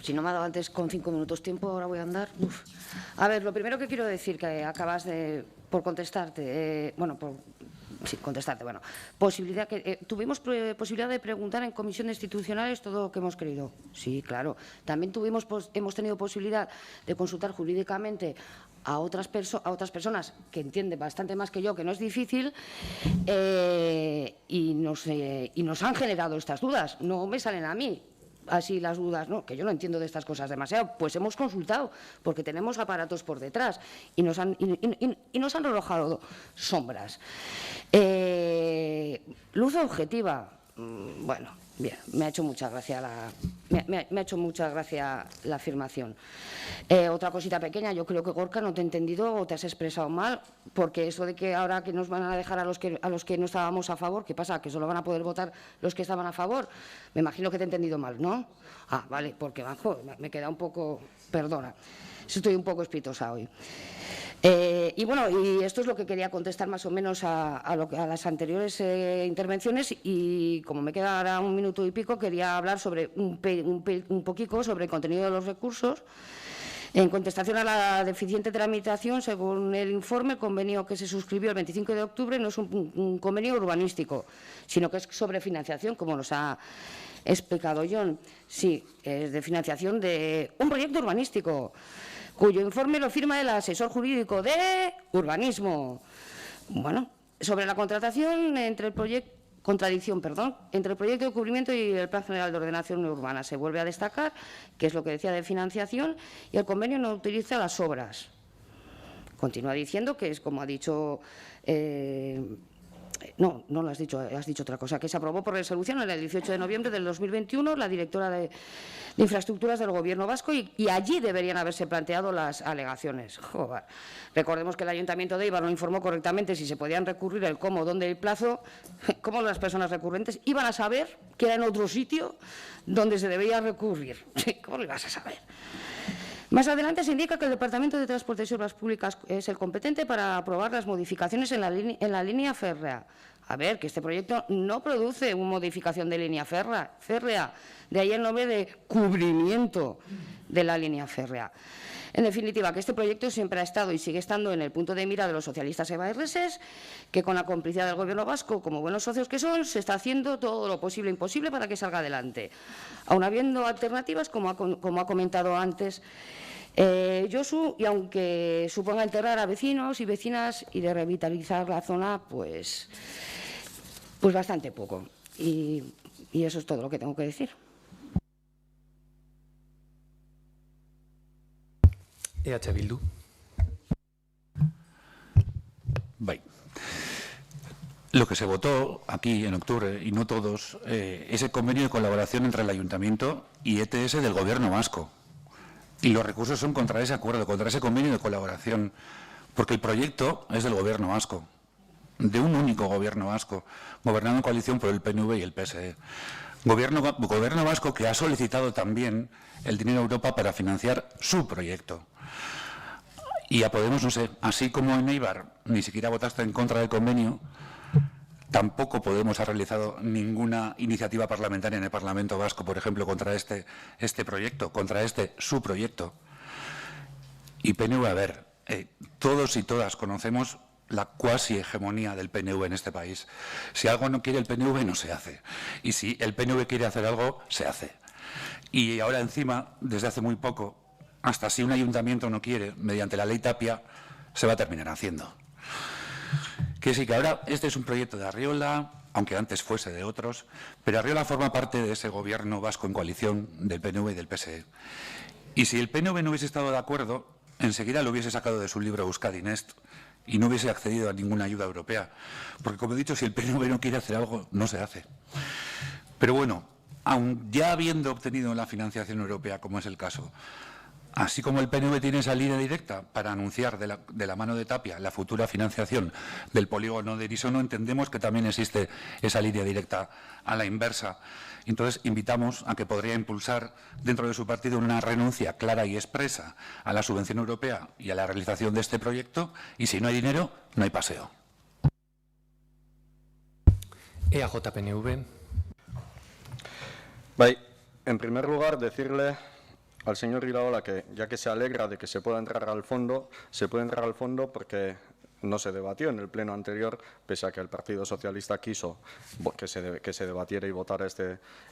Si no me ha dado antes con 5 minutos tiempo, ahora voy a andar. Uf. A ver, lo primero que quiero decir, que acabas por contestarte, tuvimos posibilidad de preguntar en comisiones institucionales todo lo que hemos querido. Sí, claro. También hemos tenido posibilidad de consultar jurídicamente a otras personas que entienden bastante más que yo, que no es difícil, y nos han generado estas dudas. No me salen a mí así las dudas, no, que yo no entiendo de estas cosas demasiado. Pues hemos consultado, porque tenemos aparatos por detrás y nos han arrojado sombras. Luz objetiva, bueno, Bien, me ha hecho mucha gracia la afirmación. Otra cosita pequeña, yo creo que Gorka no te he entendido o te has expresado mal, porque eso de que ahora que nos van a dejar a los que no estábamos a favor, ¿qué pasa? ¿Que solo van a poder votar los que estaban a favor? Me imagino que te he entendido mal, ¿no? Ah, vale, porque me queda un poco... Perdona, estoy un poco espitosa hoy. Y bueno, y esto es lo que quería contestar más o menos a las anteriores intervenciones, y como me queda ahora un minuto y pico, quería hablar sobre un poquito sobre el contenido de los recursos. En contestación a la deficiente tramitación, según el informe, el convenio que se suscribió el 25 de octubre no es un convenio urbanístico, sino que es sobre financiación, como nos ha explicado John. Sí, es de financiación de un proyecto urbanístico, cuyo informe lo firma el asesor jurídico de urbanismo. Bueno, sobre la contratación entre el proyecto de cubrimiento y el Plan General de Ordenación Urbana. Se vuelve a destacar, que es lo que decía de financiación, y el convenio no utiliza las obras. Continúa diciendo que es como ha dicho... No lo has dicho otra cosa, que se aprobó por resolución el 18 de noviembre del 2021 la directora de Infraestructuras del Gobierno vasco, y allí deberían haberse planteado las alegaciones. Joder. Recordemos que el Ayuntamiento de Eibar no informó correctamente si se podían recurrir, el cómo, dónde, el plazo. ¿Cómo las personas recurrentes iban a saber que era en otro sitio donde se debía recurrir? ¿Cómo lo ibas a saber? Más adelante se indica que el Departamento de Transportes y Obras Públicas es el competente para aprobar las modificaciones en la línea férrea. A ver, que este proyecto no produce una modificación de línea férrea, de ahí el nombre de cubrimiento de la línea férrea. En definitiva, que este proyecto siempre ha estado y sigue estando en el punto de mira de los socialistas ebaerreses, que con la complicidad del Gobierno vasco, como buenos socios que son, se está haciendo todo lo posible e imposible para que salga adelante. Aun habiendo alternativas, como ha comentado antes Josu, y aunque suponga enterrar a vecinos y vecinas y de revitalizar la zona, pues bastante poco. Y eso es todo lo que tengo que decir. EH Bildu. Bye. Lo que se votó aquí en octubre, y no todos, es el convenio de colaboración entre el Ayuntamiento y ETS del Gobierno vasco. Y los recursos son contra ese acuerdo, contra ese convenio de colaboración, porque el proyecto es del Gobierno vasco, de un único Gobierno vasco, gobernado en coalición por el PNV y el PSE. Gobierno vasco que ha solicitado también el dinero a Europa para financiar su proyecto. Y a Podemos, no sé, así como en Eibar ni siquiera votaste en contra del convenio, tampoco Podemos ha realizado ninguna iniciativa parlamentaria en el Parlamento Vasco, por ejemplo, contra este proyecto, contra su proyecto. Y PNV, a ver, todos y todas conocemos la cuasi hegemonía del PNV en este país. Si algo no quiere el PNV, no se hace. Y si el PNV quiere hacer algo, se hace. Y ahora encima, desde hace muy poco, hasta si un ayuntamiento no quiere, mediante la ley Tapia, se va a terminar haciendo. Que sí, que ahora este es un proyecto de Arriola, aunque antes fuese de otros, pero Arriola forma parte de ese Gobierno vasco en coalición del PNV y del PSE. Y si el PNV no hubiese estado de acuerdo, enseguida lo hubiese sacado de su libro Euskadi Next y no hubiese accedido a ninguna ayuda europea. Porque, como he dicho, si el PNV no quiere hacer algo, no se hace. Pero bueno, aun ya habiendo obtenido la financiación europea, como es el caso, así como el PNV tiene esa línea directa para anunciar de la mano de Tapia la futura financiación del polígono de Erisono, entendemos que también existe esa línea directa a la inversa. Entonces, invitamos a que podría impulsar dentro de su partido una renuncia clara y expresa a la subvención europea y a la realización de este proyecto, y si no hay dinero, no hay paseo. EAJ-PNV. En primer lugar, decirle al señor Iraola que, ya que se alegra de que se pueda entrar al fondo, se puede entrar al fondo porque no se debatió en el pleno anterior, pese a que el Partido Socialista quiso que se debatiera y votara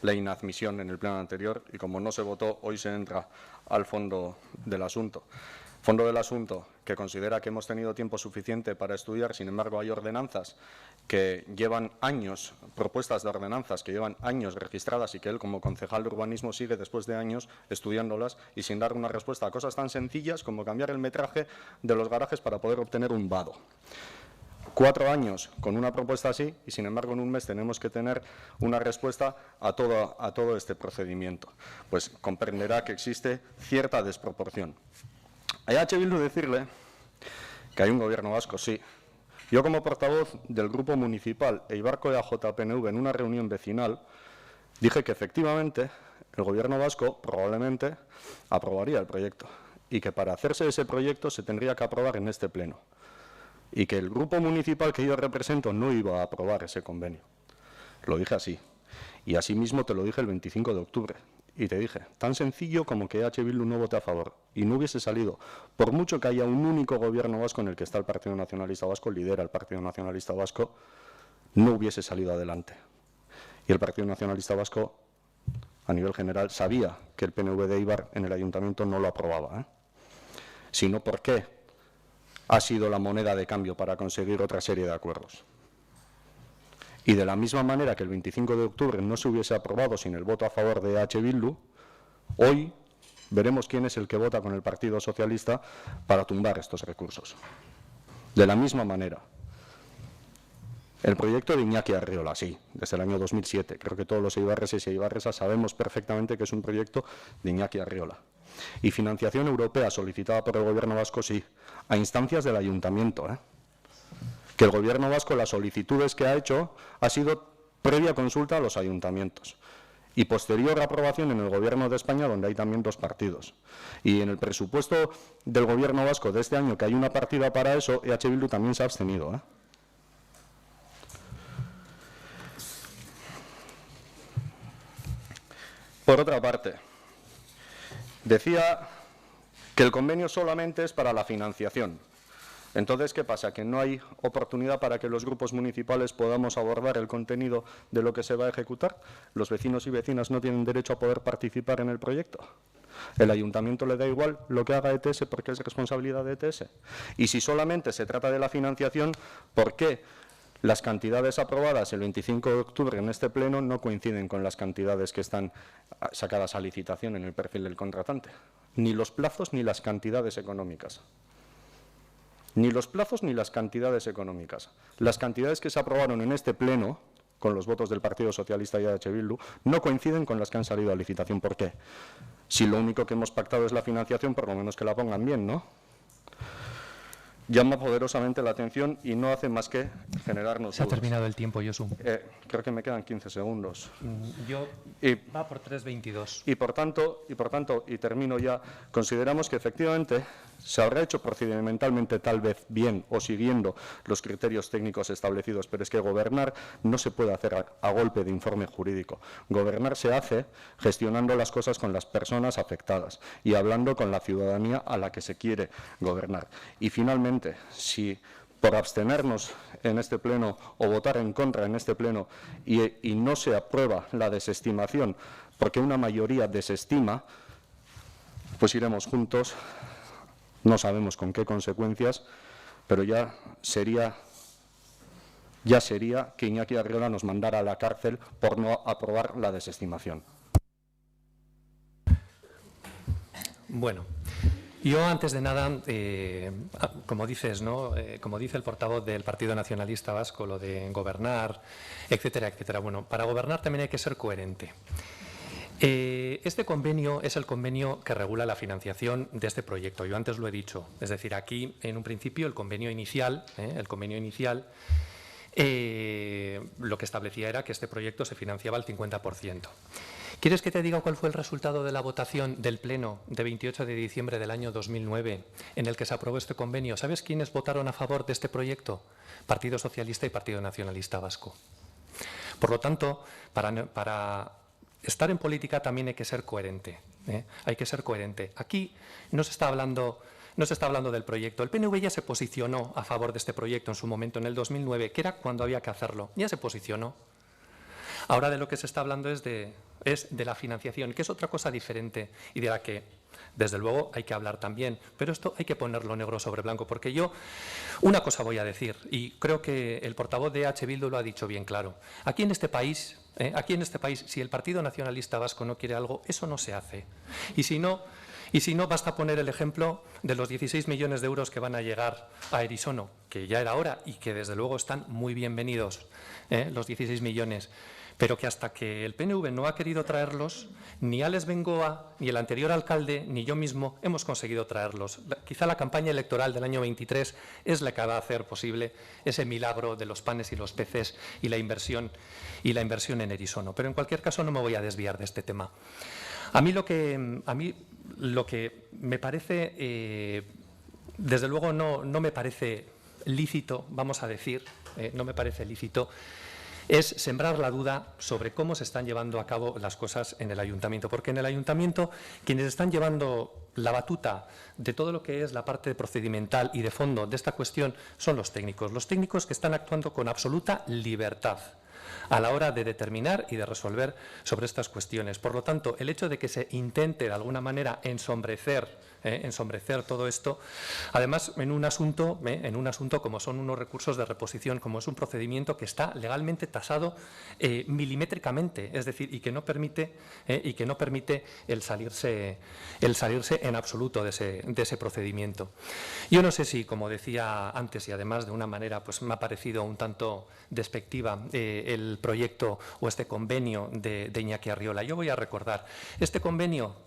la inadmisión en el pleno anterior, y como no se votó, hoy se entra al fondo del asunto. Fondo del asunto, que considera que hemos tenido tiempo suficiente para estudiar, sin embargo hay ordenanzas que llevan años, propuestas de ordenanzas que llevan años registradas y que él como concejal de urbanismo sigue después de años estudiándolas y sin dar una respuesta a cosas tan sencillas como cambiar el metraje de los garajes para poder obtener un vado. 4 años con una propuesta así y, sin embargo, en un mes tenemos que tener una respuesta a todo este procedimiento. Pues comprenderá que existe cierta desproporción. A EH Bildu decirle que hay un gobierno vasco, sí. Yo, como portavoz del Grupo Municipal Eibarko EAJ-PNV en una reunión vecinal, dije que efectivamente el gobierno vasco probablemente aprobaría el proyecto y que para hacerse ese proyecto se tendría que aprobar en este pleno. Y que el grupo municipal que yo represento no iba a aprobar ese convenio. Lo dije así. Y asimismo te lo dije el 25 de octubre. Y te dije, tan sencillo como que EH Bildu no vote a favor y no hubiese salido, por mucho que haya un único gobierno vasco en el que está el Partido Nacionalista Vasco, lidera el Partido Nacionalista Vasco, no hubiese salido adelante. Y el Partido Nacionalista Vasco, a nivel general, sabía que el PNV de Eibar en el ayuntamiento no lo aprobaba. Sino por qué ha sido la moneda de cambio para conseguir otra serie de acuerdos. Y de la misma manera que el 25 de octubre no se hubiese aprobado sin el voto a favor de EH Bildu, hoy veremos quién es el que vota con el Partido Socialista para tumbar estos recursos. De la misma manera, el proyecto de Iñaki Arriola, sí, desde el año 2007. Creo que todos los eibarreses y eibarresas sabemos perfectamente que es un proyecto de Iñaki Arriola. Y financiación europea solicitada por el Gobierno vasco, sí, a instancias del Ayuntamiento. Que el Gobierno vasco, las solicitudes que ha hecho, ha sido previa consulta a los ayuntamientos y posterior aprobación en el Gobierno de España, donde hay también 2 partidos. Y en el presupuesto del Gobierno vasco de este año, que hay una partida para eso, EH Bildu también se ha abstenido. Por otra parte, decía que el convenio solamente es para la financiación. Entonces, ¿qué pasa? ¿Que no hay oportunidad para que los grupos municipales podamos abordar el contenido de lo que se va a ejecutar? ¿Los vecinos y vecinas no tienen derecho a poder participar en el proyecto? ¿El ayuntamiento le da igual lo que haga ETS porque es responsabilidad de ETS? Y si solamente se trata de la financiación, ¿por qué las cantidades aprobadas el 25 de octubre en este pleno no coinciden con las cantidades que están sacadas a licitación en el perfil del contratante? Ni los plazos ni las cantidades económicas. Ni los plazos ni las cantidades económicas. Las cantidades que se aprobaron en este pleno, con los votos del Partido Socialista y EH Bildu, no coinciden con las que han salido a licitación. ¿Por qué? Si lo único que hemos pactado es la financiación, por lo menos que la pongan bien, ¿no? Llama poderosamente la atención y no hace más que generarnos Se ha dudas. terminado el tiempo, Josu. Creo que me quedan 15 segundos. Va por 3:22. Y por tanto, y termino ya, consideramos que efectivamente se habrá hecho procedimentalmente tal vez bien o siguiendo los criterios técnicos establecidos, pero es que gobernar no se puede hacer a golpe de informe jurídico. Gobernar se hace gestionando las cosas con las personas afectadas y hablando con la ciudadanía a la que se quiere gobernar. Y finalmente, si por abstenernos en este pleno o votar en contra en este pleno y no se aprueba la desestimación porque una mayoría desestima, pues iremos juntos, no sabemos con qué consecuencias, pero ya sería que Iñaki Arriola nos mandara a la cárcel por no aprobar la desestimación. Bueno. Yo, antes de nada, como dices, ¿no? Como dice el portavoz del Partido Nacionalista Vasco, lo de gobernar, etcétera, etcétera. Bueno, para gobernar también hay que ser coherente. Este convenio es el convenio que regula la financiación de este proyecto. Yo antes lo he dicho. Es decir, aquí, en un principio, el convenio inicial, lo que establecía era que este proyecto se financiaba al 50%. ¿Quieres que te diga cuál fue el resultado de la votación del Pleno de 28 de diciembre del año 2009 en el que se aprobó este convenio? ¿Sabes quiénes votaron a favor de este proyecto? Partido Socialista y Partido Nacionalista Vasco. Por lo tanto, para estar en política también hay que ser coherente. Hay que ser coherente. Aquí no se está hablando del proyecto. El PNV ya se posicionó a favor de este proyecto en su momento, en el 2009, que era cuando había que hacerlo. Ya se posicionó. Ahora de lo que se está hablando es de la financiación, que es otra cosa diferente y de la que, desde luego, hay que hablar también. Pero esto hay que ponerlo negro sobre blanco, porque yo una cosa voy a decir, y creo que el portavoz de EH Bildu lo ha dicho bien claro. Aquí en este país, si el Partido Nacionalista Vasco no quiere algo, eso no se hace. Y si no, Y si no, basta poner el ejemplo de los 16 millones de euros que van a llegar a Erisono, que ya era hora y que desde luego están muy bienvenidos, los 16 millones, pero que hasta que el PNV no ha querido traerlos, ni Alex Bengoa, ni el anterior alcalde, ni yo mismo hemos conseguido traerlos. Quizá la campaña electoral del año 23 es la que va a hacer posible ese milagro de los panes y los peces y la inversión en Erisono. Pero en cualquier caso no me voy a desviar de este tema. A mí lo que me parece, desde luego no me parece lícito, vamos a decir, no me parece lícito, es sembrar la duda sobre cómo se están llevando a cabo las cosas en el ayuntamiento. Porque en el ayuntamiento quienes están llevando la batuta de todo lo que es la parte procedimental y de fondo de esta cuestión son los técnicos que están actuando con absoluta libertad a la hora de determinar y de resolver sobre estas cuestiones. Por lo tanto, el hecho de que se intente de alguna manera ensombrecer todo esto, además en un asunto como son unos recursos de reposición, como es un procedimiento que está legalmente tasado milimétricamente, es decir, y que no permite el salirse en absoluto de ese procedimiento. Yo no sé si, como decía antes, y además de una manera pues me ha parecido un tanto despectiva el proyecto o este convenio de Iñaki Arriola. Yo voy a recordar, este convenio,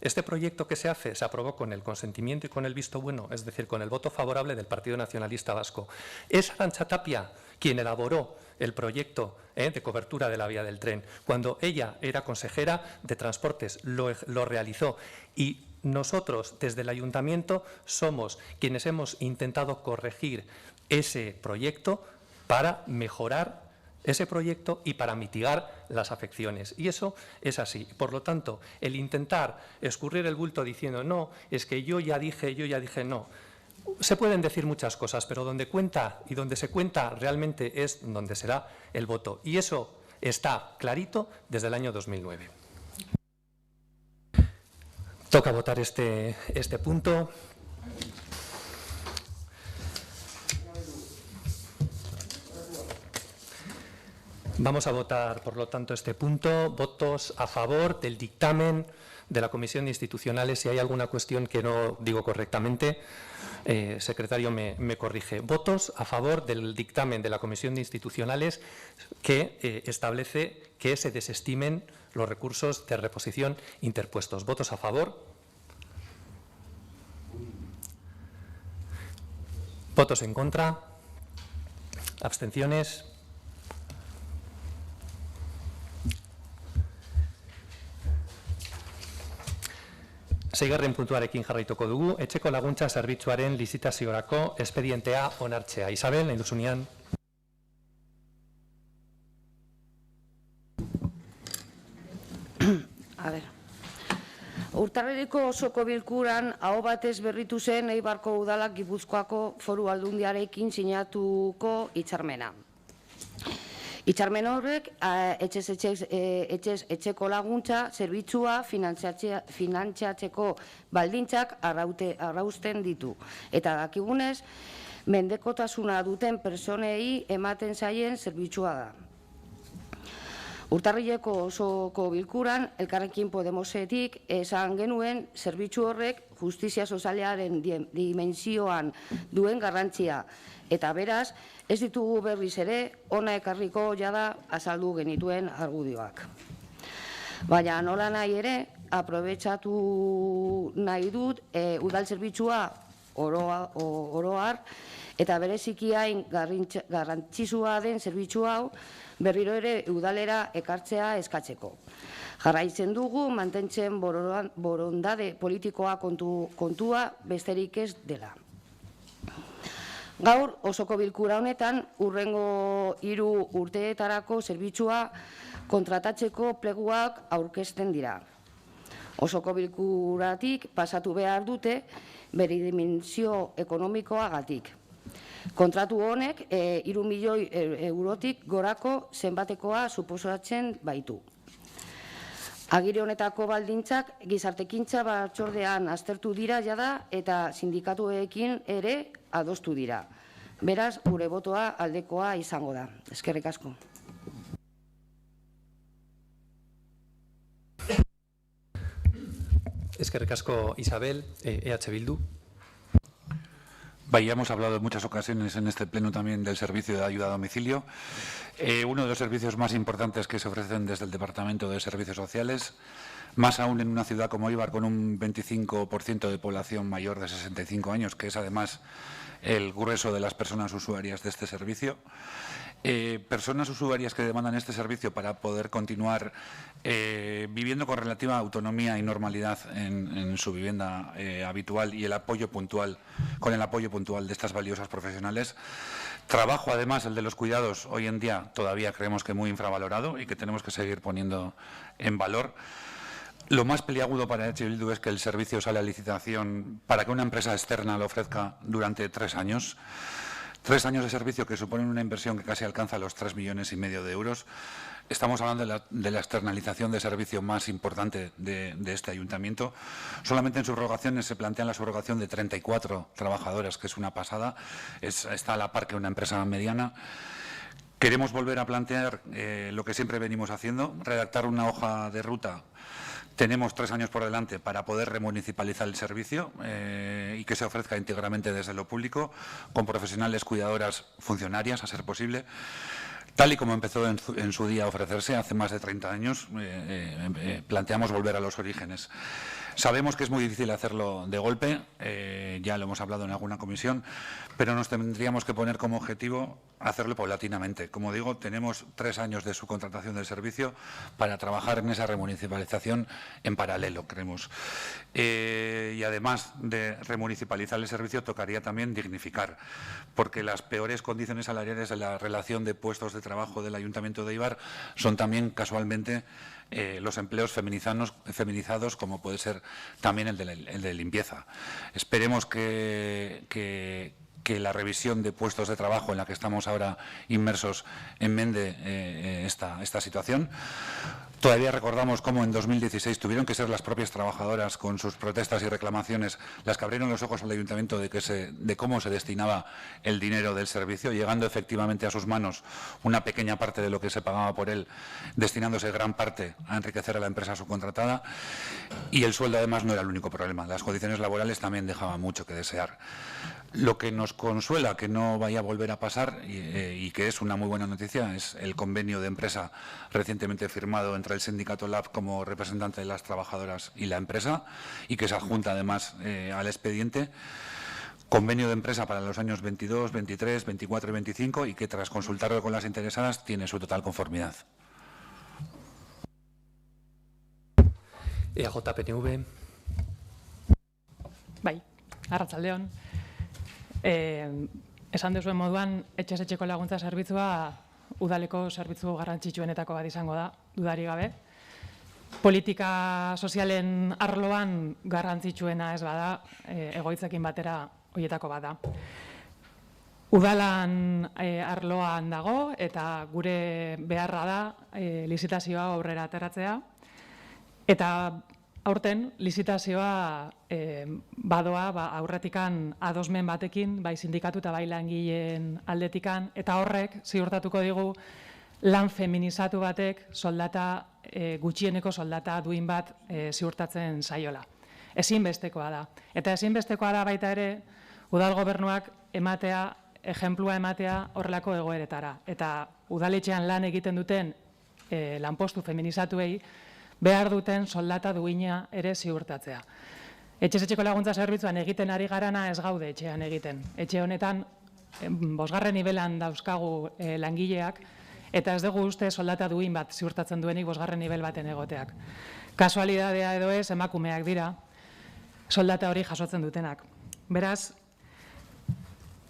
este proyecto que se hace, se aprobó con el consentimiento y con el visto bueno, es decir, con el voto favorable del Partido Nacionalista Vasco. Es Arantxa Tapia quien elaboró el proyecto de cobertura de la vía del tren. Cuando ella era consejera de Transportes, lo realizó y nosotros, desde el Ayuntamiento, somos quienes hemos intentado corregir ese proyecto para mejorar ese proyecto y para mitigar las afecciones. Y eso es así. Por lo tanto, el intentar escurrir el bulto diciendo no, es que yo ya dije, no. Se pueden decir muchas cosas, pero donde cuenta y donde se cuenta realmente es donde será el voto. Y eso está clarito desde el año 2009. Toca votar este punto. Vamos a votar, por lo tanto, este punto. Votos a favor del dictamen de la Comisión de Institucionales. Si hay alguna cuestión que no digo correctamente, secretario me corrige. Votos a favor del dictamen de la Comisión de Institucionales que establece que se desestimen los recursos de reposición interpuestos. ¿Votos a favor? ¿Votos en contra? ¿Abstenciones? Seigarren puntuarekin jarraituko dugu, etxeko laguntza zerbitzuaren lizitaziorako espedientea onartzea. Isabel, nahi duzunean. A ver. Urtarrileko osoko bilkuran aho batez berritu zen Eibarko Udalak Gipuzkoako Foru Aldundiarekin sinatuko hitzarmena. Hitzarmen horrek etxeko laguntza zerbitzua finantzatzeko baldintzak arrausten ditu. Eta dakigunez, mendekotasuna duten personei ematen zaien zerbitzua da. Urtarrileko osoko bilkuran, Elkarrekin Podemosetik esan genuen zerbitzu horrek justizia sozialaren dimentsioan duen garrantzia. Eta beraz, ez ditugu berriz ere, hona ekarriko jada azaldu genituen argudioak. Baina nola nahi ere, aprobetxatu nahi dut udal zerbitzua oroar eta bereziki hain garrantzitsua den zerbitzu hau berriro ere udalera ekartzea eskatzeko. Jarraitzen dugu mantentzen borondade politikoa kontua besterik ez dela. Gaur, osoko bilkura honetan, hurrengo 3 urteetarako zerbitzua kontratatzeko pleguak aurkezten dira. Osoko bilkuratik pasatu behar dute bere dimensio ekonomikoagatik. Kontratu honek 3 milioi eurotik gorako zenbatekoa suposatzen baitu. Agiri honetako baldintzak gizartekintza batzordean aztertu dira jada eta sindikatuekin ere adostu dira. Beraz, gure botoa aldekoa izango da. Eskerrik asko. Eskerrik asko, Isabel, EH Bildu. Ya hemos hablado en muchas ocasiones en este pleno también del servicio de ayuda a domicilio. Uno de los servicios más importantes que se ofrecen desde el Departamento de Servicios Sociales, más aún en una ciudad como Eibar con un 25% de población mayor de 65 años, que es además el grueso de las personas usuarias de este servicio. Personas usuarias que demandan este servicio para poder continuar viviendo con relativa autonomía y normalidad en su vivienda habitual y con el apoyo puntual de estas valiosas profesionales. Trabajo, además, el de los cuidados, hoy en día todavía creemos que muy infravalorado y que tenemos que seguir poniendo en valor. Lo más peliagudo para EH Bildu es que el servicio sale a licitación para que una empresa externa lo ofrezca durante 3 años. 3 años de servicio que suponen una inversión que casi alcanza los 3,5 millones de euros. Estamos hablando de la externalización de servicio más importante de este ayuntamiento. Solamente en subrogaciones se plantea la subrogación de 34 trabajadoras, que es una pasada. Está a la par que una empresa mediana. Queremos volver a plantear lo que siempre venimos haciendo, redactar una hoja de ruta. Tenemos 3 años por delante para poder remunicipalizar el servicio y que se ofrezca íntegramente desde lo público, con profesionales cuidadoras funcionarias, a ser posible. Tal y como empezó en su día a ofrecerse hace más de 30 años, planteamos volver a los orígenes. Sabemos que es muy difícil hacerlo de golpe, ya lo hemos hablado en alguna comisión, pero nos tendríamos que poner como objetivo hacerlo paulatinamente. Como digo, tenemos 3 años de subcontratación del servicio para trabajar en esa remunicipalización en paralelo, creemos. Y además de remunicipalizar el servicio, tocaría también dignificar, porque las peores condiciones salariales de la relación de puestos de trabajo del Ayuntamiento de Eibar son también, casualmente, los empleos feminizados, como puede ser también el de limpieza. Esperemos que la revisión de puestos de trabajo en la que estamos ahora inmersos enmende esta situación. Todavía recordamos cómo en 2016 tuvieron que ser las propias trabajadoras con sus protestas y reclamaciones las que abrieron los ojos al ayuntamiento de cómo se destinaba el dinero del servicio, llegando efectivamente a sus manos una pequeña parte de lo que se pagaba por él, destinándose gran parte a enriquecer a la empresa subcontratada. Y el sueldo, además, no era el único problema. Las condiciones laborales también dejaban mucho que desear. Lo que nos consuela que no vaya a volver a pasar y que es una muy buena noticia es el convenio de empresa recientemente firmado entre el sindicato LAB como representante de las trabajadoras y la empresa, y que se adjunta además al expediente. Convenio de empresa para los años 22, 23, 24 y 25, y que tras consultarlo con las interesadas tiene su total conformidad. EAJ-PNV. Bai, arratsaldeon. Esan duzuen moduan, etxez etxeko laguntza zerbitzua udaleko zerbitzu garrantzitsuenetako bat izango da, dudarik gabe. Politika sozialen arloan garrantzitsuena ez bada, egoitzekin batera horietako bat da. Udalan arloan dago eta gure beharra da lizitazioa aurrera ateratzea. Eta aurten lizitazioa badoa aurretikan adosmen batekin, bai sindikatu eta bai langileen aldetikan, eta horrek ziurtatuko digu lan feminizatu batek gutxieneko soldata duin bat ziurtatzen zaiola. Ezinbestekoa da. Eta ezinbestekoa da baita ere udal gobernuak ejemplua ematea horrelako egoeretara. Eta udaletxean lan egiten duten lanpostu feminizatuei behar duten soldata duina ere ziurtatzea. Etxez etxeko laguntza zerbitzuan egiten ari garana ez gaude etxean egiten. Etxe honetan 5. nivelan dauzkagu langileak, eta ez dugu uste soldata duin bat ziurtatzen duenik 5. nivel baten egoteak. Kasualidadea edo ez, emakumeak dira soldata hori jasotzen dutenak. Beraz,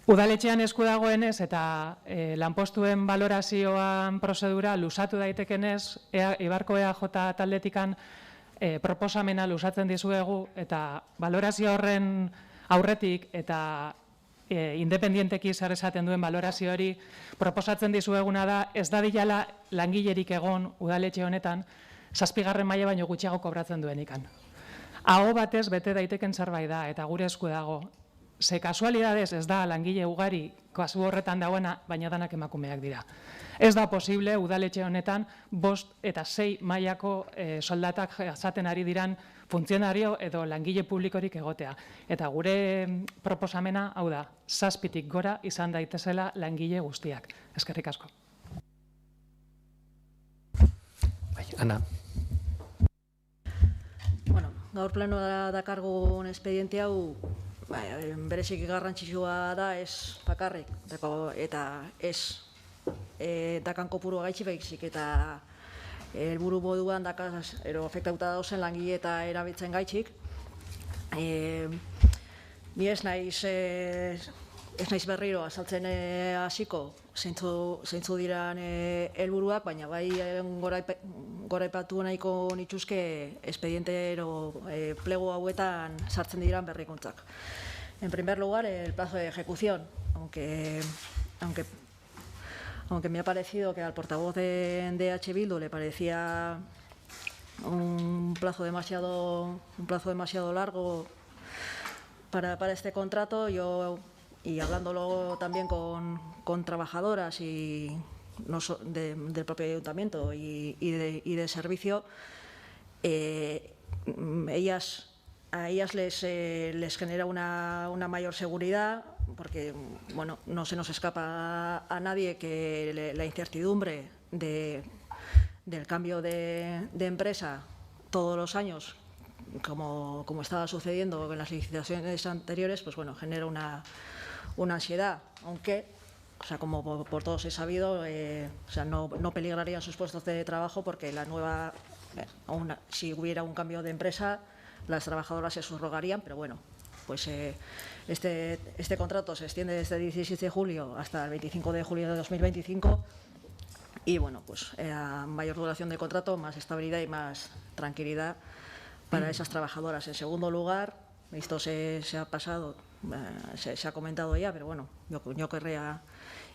udaletxean esku dagoenez eta lanpostuen balorazioan prozedura luzatu daitekenez, Eibarko EAJ taldetikan proposamena luzatzen dizuegu eta balorazio horren aurretik eta independienteki zer esaten duen balorazio hori proposatzen dizueguna da ez dadila langilerik egon udaletxe honetan 7. maila baino gutxiago kobratzen duenikan. Aho batez bete daiteken zerbait da eta gure esku dago. Ze kasualidadez ez da langile ugari kasu horretan dagoena, baina danak emakumeak dira. Ez da posible udaletxe honetan 5 eta 6 mailako soldatak jasaten ari diran funtzionario edo langile publikorik egotea. Eta gure proposamena, hau da, 7tik gora izan daitezela langile guztiak. Eskerrik asko. Ana. Bueno, gaur plenoa dakargun espediente hau bereziki garrantzitsua da ez bakarrik, eta ez dakan kopuru gaitxi baizik eta helburu moduan dakaz, afektauta dauzen langile eta erabiltzen gaitxik. Ni ez naiz berriro azaltzen hasiko zeintzu diran helburuak, baina bai goraipatu nahiko nituzke expediente plego hauetan sartzen diran berrikuntzak. En primer lugar, el plazo de ejecución, aunque me ha parecido que al portavoz de H. Bildu le parecía un plazo demasiado largo para este contrato, y hablándolo también con trabajadoras y del propio ayuntamiento y de servicio, a ellas les genera una mayor seguridad, porque bueno, no se nos escapa a nadie que la incertidumbre del cambio de empresa todos los años, como estaba sucediendo en las licitaciones anteriores, pues bueno, genera una ansiedad, aunque, o sea, como por todos he sabido, o sea, no peligrarían sus puestos de trabajo, porque la nueva, si hubiera un cambio de empresa, las trabajadoras se subrogarían, pero bueno, pues este contrato se extiende desde el 16 de julio hasta el 25 de julio de 2025 y bueno, pues a mayor duración del contrato, más estabilidad y más tranquilidad para esas trabajadoras. En segundo lugar, esto se ha pasado, se ha comentado ya, pero bueno, yo querría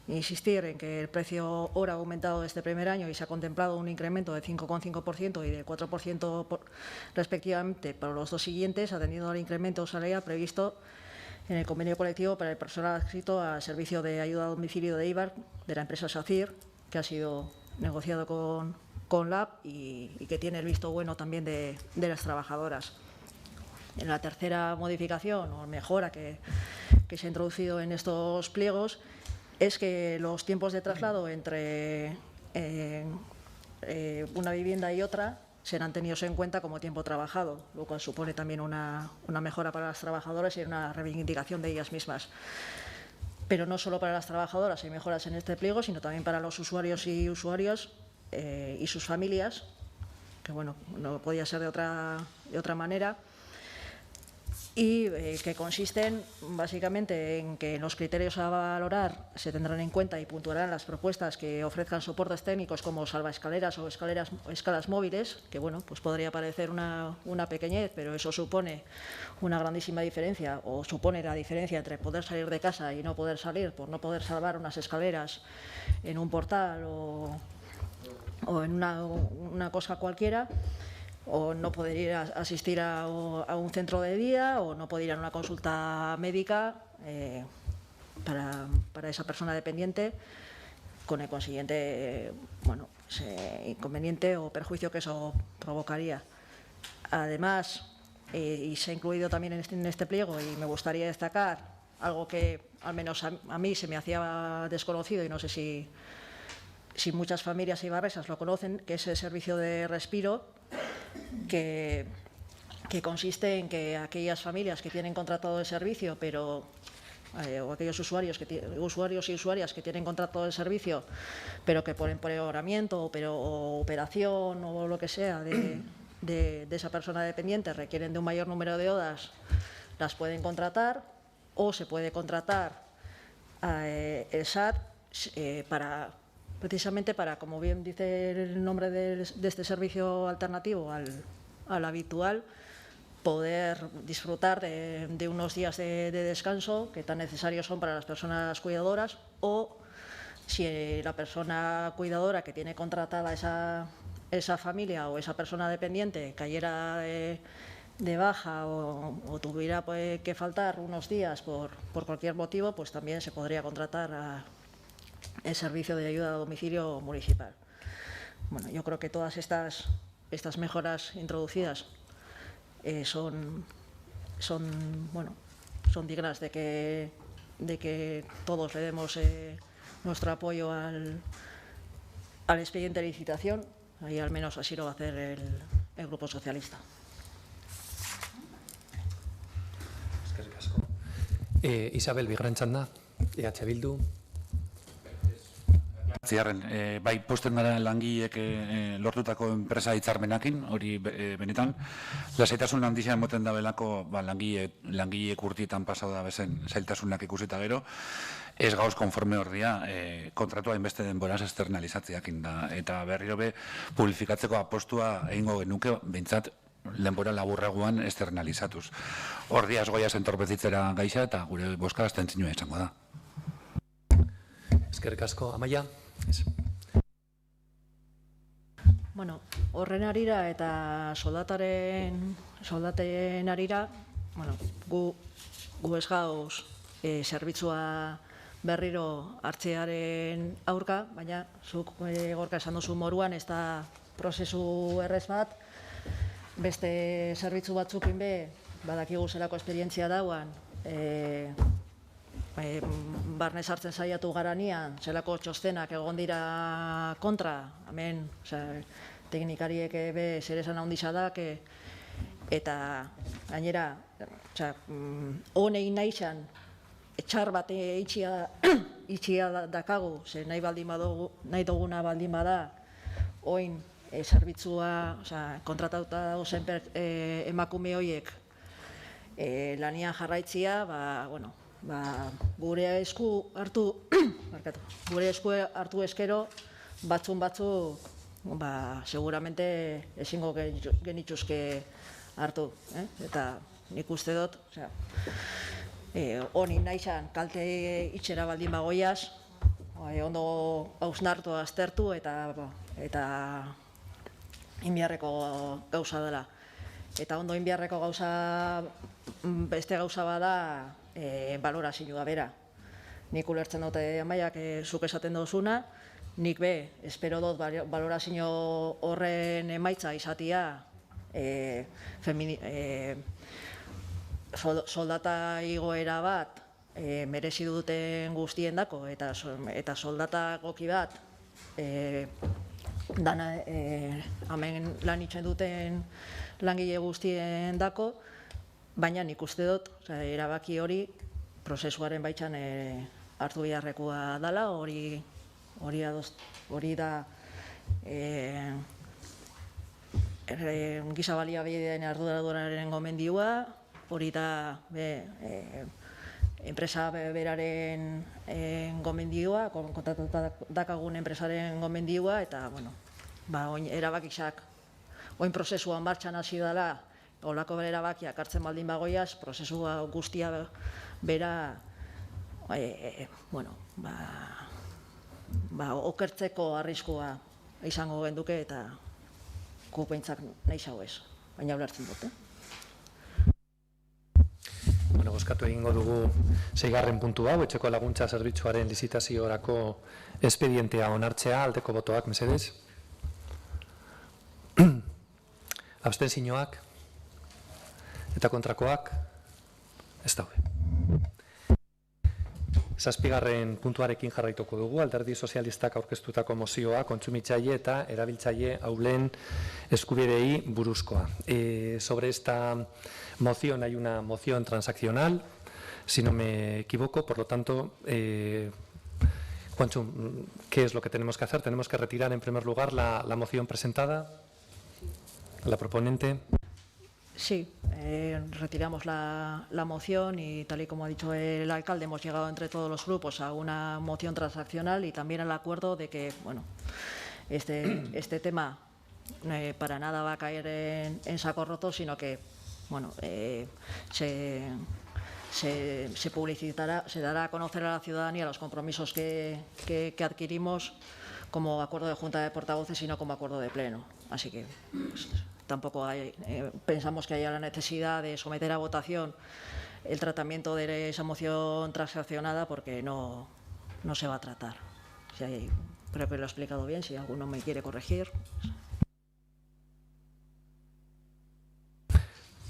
insistir en que el precio hora ha aumentado este primer año y se ha contemplado un incremento de 5,5% y de 4% respectivamente para los dos siguientes, atendiendo al incremento salarial previsto en el convenio colectivo para el personal adscrito al servicio de ayuda a domicilio de Eibar de la empresa SACIR, que ha sido negociado con LAB y que tiene el visto bueno también de las trabajadoras. En la tercera modificación o mejora que se ha introducido en estos pliegos es que los tiempos de traslado entre una vivienda y otra serán tenidos en cuenta como tiempo trabajado, lo cual supone también una mejora para las trabajadoras y una reivindicación de ellas mismas. Pero no solo para las trabajadoras hay mejoras en este pliego, sino también para los usuarios y usuarias y sus familias, que bueno, no podía ser de otra manera. Y que consisten básicamente en que los criterios a valorar se tendrán en cuenta y puntuarán las propuestas que ofrezcan soportes técnicos como salvaescaleras o escalas móviles, que bueno, pues podría parecer una pequeñez, pero eso supone una grandísima diferencia, o supone la diferencia entre poder salir de casa y no poder salir por no poder salvar unas escaleras en un portal o en una cosa cualquiera, o no poder ir a asistir a un centro de día, o no poder ir a una consulta médica para esa persona dependiente, con el consiguiente inconveniente o perjuicio que eso provocaría. Además, y se ha incluido también en este pliego, y me gustaría destacar algo que al menos a mí se me hacía desconocido y no sé si muchas familias ibarresas lo conocen, que es el servicio de respiro, que consiste en que aquellas familias que tienen contratado el servicio, o aquellos usuarios y usuarias que tienen contratado el servicio, pero que por empeoramiento o operación o lo que sea de esa persona dependiente requieren de un mayor número de horas, las pueden contratar, o se puede contratar el SAT precisamente para, como bien dice el nombre de este servicio alternativo al habitual, poder disfrutar de unos días de descanso que tan necesarios son para las personas cuidadoras, o si la persona cuidadora que tiene contratada esa familia o esa persona dependiente cayera de baja o tuviera que faltar unos días por cualquier motivo, pues también se podría contratar el servicio de ayuda a domicilio municipal. Bueno, yo creo que todas estas mejoras introducidas son dignas de que todos le demos nuestro apoyo al expediente de licitación, y al menos así lo va a hacer el Grupo Socialista. Isabel, bigarren txanda, EH Bildu. Ziarren, bai, posten gara langileek lortutako enpresa hitzarmenakin, hori benetan. Lasaitasun handixea emoten da belako langileek urtietan pasau da bezen zailtasunak ikusita gero. Ez gauz konforme ordia kontratua hainbeste denboraz externalizatziakin da. Eta berriro be, publifikatzeko apostua egingo genuke, behintzat, denbora laburraguan externalizatuz. Ordia asgoia zentorpezitzera gaixa eta gure boska abstentzinua izango da. Eskerrik asko, Amaia. Bueno, horren arira eta soldaten arira, gu ez gauz zerbitzua berriro hartzearen aurka, baina zuk Gorka esan duzu moruan ez da prozesu errez bat, beste zerbitzu batzukin be, badakigu zelako esperientzia dauan, barne sartzen saiatu garanian, zelako txostenak egon dira kontra, hemen teknikariek be zeresan handiza da, eta gainera, honei nahi zan, etxar bat itxia dakagu, ze nahi duguna baldin bada, oin zerbitzua, kontratatuta dauzen emakume horiek lanian jarraitzia, gure esku hartu eskero, batzu, seguramente ezingo genituzke hartu. Eta nik uste dut, honi nahi zan kalte itxera baldin bagoiaz, ondo hausnartu, aztertu eta inbiarreko gauza dela. Eta ondo inbiarreko gauza, beste gauza bada, balorazioa bera. Nik ulertzen dute Amaiak zuk esaten duzuna, nik be, espero dut balorazio horren emaitza izatia soldata igoera bat merezi duten guztien dako, eta soldata goki bat hemen lan itxen duten langile guztien dako, baina nik uste dut, erabaki hori prozesuaren baitzan hartu beharrekoa dela, hori da giza baliabideen arduradunaren gomendioa, hori da enpresa beraren gomendioa, kontratatuta dakagun enpresaren gomendioa, eta erabakizak oin prozesua martxan hasi dela, olako erabakiak hartzen baldin bagoiaz, prozesua guztia bera okertzeko arriskua izango genduke, eta gu behintzak nahi zau ez, baina ulertzen dute. Bozkatu egingo dugu 6. puntu hau, etxeko laguntza zerbitzuaren lizitaziorako espedientea onartzea, aldeko botoak, mesedez. Abstentzioak eta kontrakoak ez daude. 7. puntuarekin jarraituko dugu, Alderdi Sozialistak aurkeztutako mozioa, kontsumitzaile eta erabiltzaile ahulen eskubidei buruzkoa. Sobre esta moción hay una moción transaccional, si no me equivoco, por lo tanto, Juancho, ¿qué es lo que tenemos que hacer? Tenemos que retirar en primer lugar la moción presentada, la proponente. Sí, retiramos la moción y, tal y como ha dicho el alcalde, hemos llegado entre todos los grupos a una moción transaccional y también al acuerdo de que este tema para nada va a caer en saco roto, sino que se publicitará, se dará a conocer a la ciudadanía los compromisos que adquirimos como acuerdo de Junta de Portavoces y no como acuerdo de Pleno. Así que tampoco pensamos que haya la necesidad de someter a votación el tratamiento de esa moción transaccionada, porque no se va a tratar. Creo que lo he explicado bien, si alguno me quiere corregir.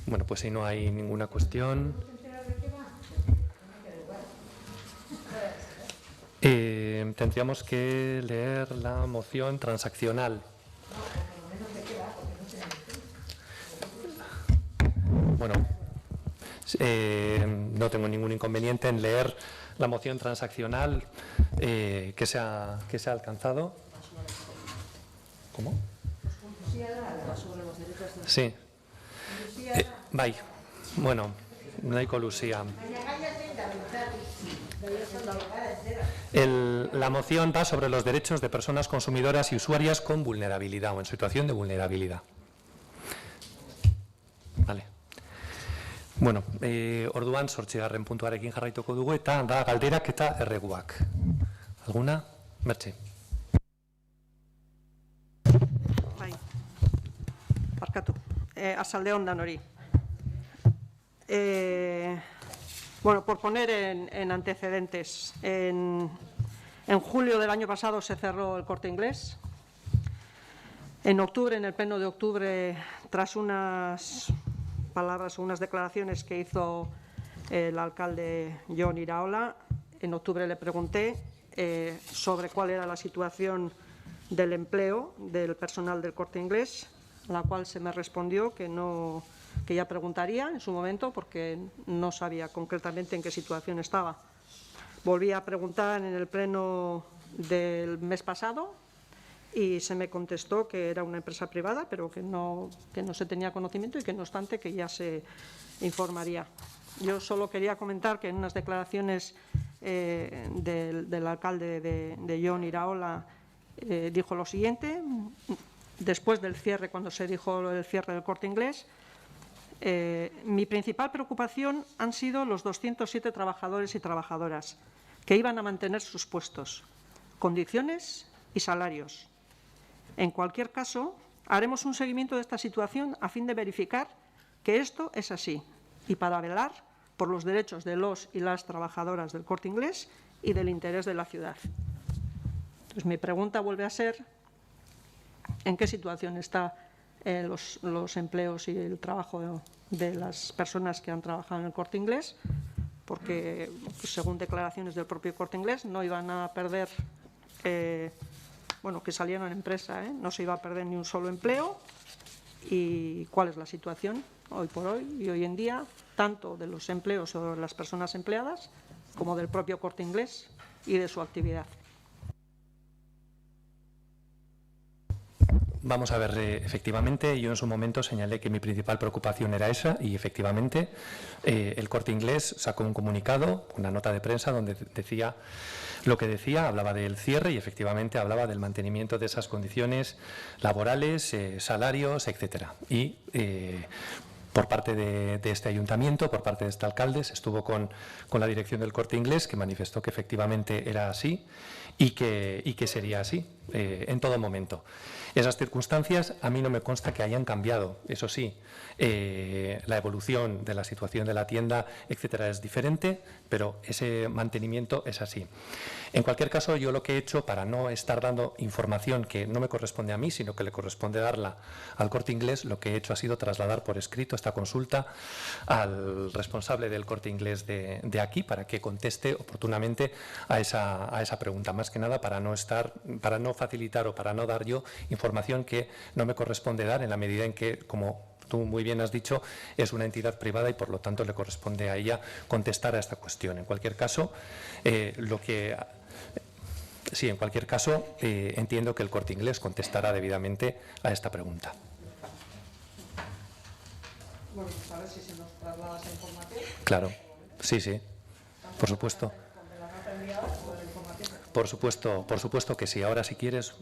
Bueno, pues si no hay ninguna cuestión. Tendríamos que leer la moción transaccional. Bueno, no tengo ningún inconveniente en leer la moción transaccional que se ha alcanzado. ¿Cómo? Sí. Bai, bueno, nahiko luzia. La moción va sobre los derechos de personas consumidoras y usuarias con vulnerabilidad o en situación de vulnerabilidad. Vale. Bueno, orduan 8. puntuarekin jarraituko dugu eta da galderak eta erreguak. Alguna? Mertxe. Bai. Barkatu. Arratsaldeon danori. Bueno, por poner en antecedentes, en julio del año pasado se cerró el Corte Inglés. En octubre, en el pleno de octubre, tras unas palabras o unas declaraciones que hizo el alcalde Jon Iraola, en octubre le pregunté sobre cuál era la situación del empleo del personal del Corte Inglés, a la cual se me respondió que ya preguntaría en su momento porque no sabía concretamente en qué situación estaba. Volví a preguntar en el pleno del mes pasado y se me contestó que era una empresa privada, pero que no se tenía conocimiento y que no obstante que ya se informaría. Yo solo quería comentar que en unas declaraciones del alcalde de Jon Iraola dijo lo siguiente, después del cierre, cuando se dijo el cierre del Corte Inglés: mi principal preocupación han sido los 207 trabajadores y trabajadoras que iban a mantener sus puestos, condiciones y salarios. En cualquier caso, haremos un seguimiento de esta situación a fin de verificar que esto es así y para velar por los derechos de los y las trabajadoras del Corte Inglés y del interés de la ciudad. Entonces, mi pregunta vuelve a ser: ¿en qué situación están los empleos y el trabajo de las personas que han trabajado en el Corte Inglés? Porque, pues, según declaraciones del propio Corte Inglés, no iban a perder, que salieron en empresa, no se iba a perder ni un solo empleo. ¿Y cuál es la situación hoy por hoy y hoy en día, tanto de los empleos o de las personas empleadas, como del propio Corte Inglés y de su actividad? Vamos a ver, efectivamente, yo en su momento señalé que mi principal preocupación era esa y efectivamente el Corte Inglés sacó un comunicado, una nota de prensa donde decía lo que decía, hablaba del cierre y efectivamente hablaba del mantenimiento de esas condiciones laborales, salarios, etcétera. Y por parte de este ayuntamiento, por parte de este alcalde, se estuvo con la dirección del Corte Inglés, que manifestó que efectivamente era así y que sería así en todo momento. Esas circunstancias a mí no me consta que hayan cambiado. Eso sí, la evolución de la situación de la tienda, etcétera, es diferente, pero ese mantenimiento es así. En cualquier caso, yo lo que he hecho, para no estar dando información que no me corresponde a mí, sino que le corresponde darla al Corte Inglés, lo que he hecho ha sido trasladar por escrito esta consulta al responsable del Corte Inglés de aquí, para que conteste oportunamente a esa pregunta. Más que nada para no facilitar o para no dar yo información que no me corresponde dar, en la medida en que, como tú muy bien has dicho, es una entidad privada y por lo tanto le corresponde a ella contestar a esta cuestión. En cualquier caso, entiendo que el Corte Inglés contestará debidamente a esta pregunta. Bueno, a ver si se nos traslada esa información. Claro, sí, por supuesto. Por supuesto que sí. Ahora, si quieres,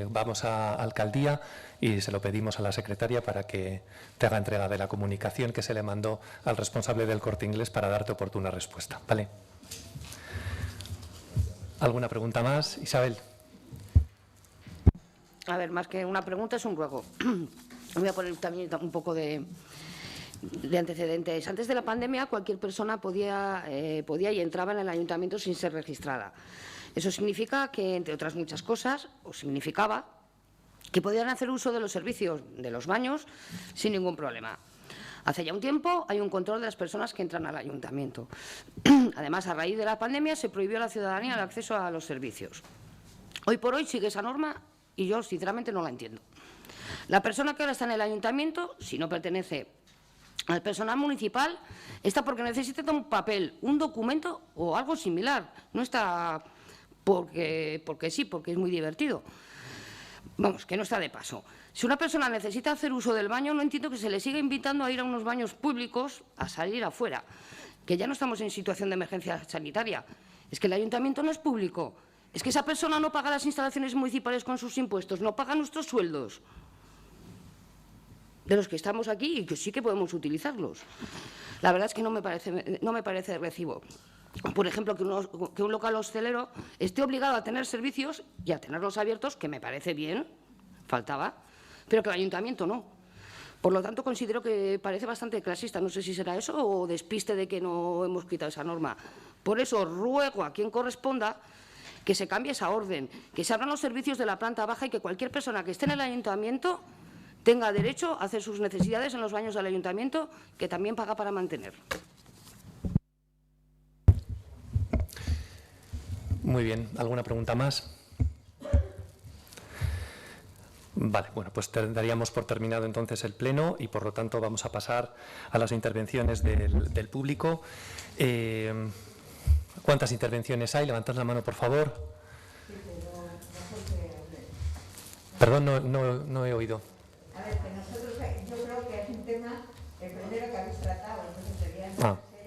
vamos a alcaldía y se lo pedimos a la secretaria para que te haga entrega de la comunicación que se le mandó al responsable del Corte Inglés para darte oportuna respuesta. ¿Vale? ¿Alguna pregunta más, Isabel? A ver, más que una pregunta, es un ruego. Voy a poner también un poco de antecedentes. Antes de la pandemia, cualquier persona podía y entraba en el ayuntamiento sin ser registrada. Eso significa que, entre otras muchas cosas, o significaba que podían hacer uso de los servicios de los baños sin ningún problema. Hace ya un tiempo hay un control de las personas que entran al ayuntamiento. Además, a raíz de la pandemia se prohibió a la ciudadanía el acceso a los servicios. Hoy por hoy sigue esa norma y yo, sinceramente, no la entiendo. La persona que ahora está en el ayuntamiento, si no pertenece al personal municipal, está porque necesita un papel, un documento o algo similar. No está porque sí, porque es muy divertido. Vamos, que no está de paso. Si una persona necesita hacer uso del baño, no entiendo que se le siga invitando a ir a unos baños públicos a salir afuera, que ya no estamos en situación de emergencia sanitaria. Es que el ayuntamiento no es público. Es que esa persona no paga las instalaciones municipales con sus impuestos, no paga nuestros sueldos, de los que estamos aquí y que sí que podemos utilizarlos. La verdad es que no me parece de recibo. Por ejemplo, que un local hostelero esté obligado a tener servicios y a tenerlos abiertos, que me parece bien, faltaba, pero que el ayuntamiento no. Por lo tanto, considero que parece bastante clasista. No sé si será eso o despiste de que no hemos quitado esa norma. Por eso ruego a quien corresponda que se cambie esa orden, que se abran los servicios de la planta baja y que cualquier persona que esté en el ayuntamiento tenga derecho a hacer sus necesidades en los baños del ayuntamiento, que también paga para mantener. Muy bien. ¿Alguna pregunta más? Vale, bueno, pues daríamos por terminado entonces el pleno y, por lo tanto, vamos a pasar a las intervenciones del público. ¿Cuántas intervenciones hay? Levantad la mano, por favor. Perdón, no he oído. A ver, que nosotros, yo creo que es un tema, el primero que habéis tratado, entonces sería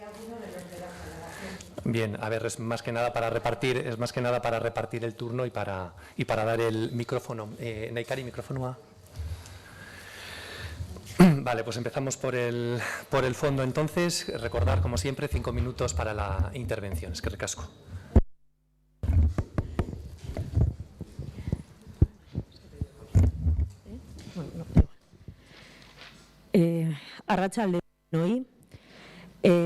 alguno de los de la generación. Bien, a ver, es más que nada para repartir el turno y para dar el micrófono. Naikari, micrófono A. Vale, pues empezamos por el fondo entonces. Recordar, como siempre, 5 minutos para la intervención. Es que recasco. Arratsaldeon,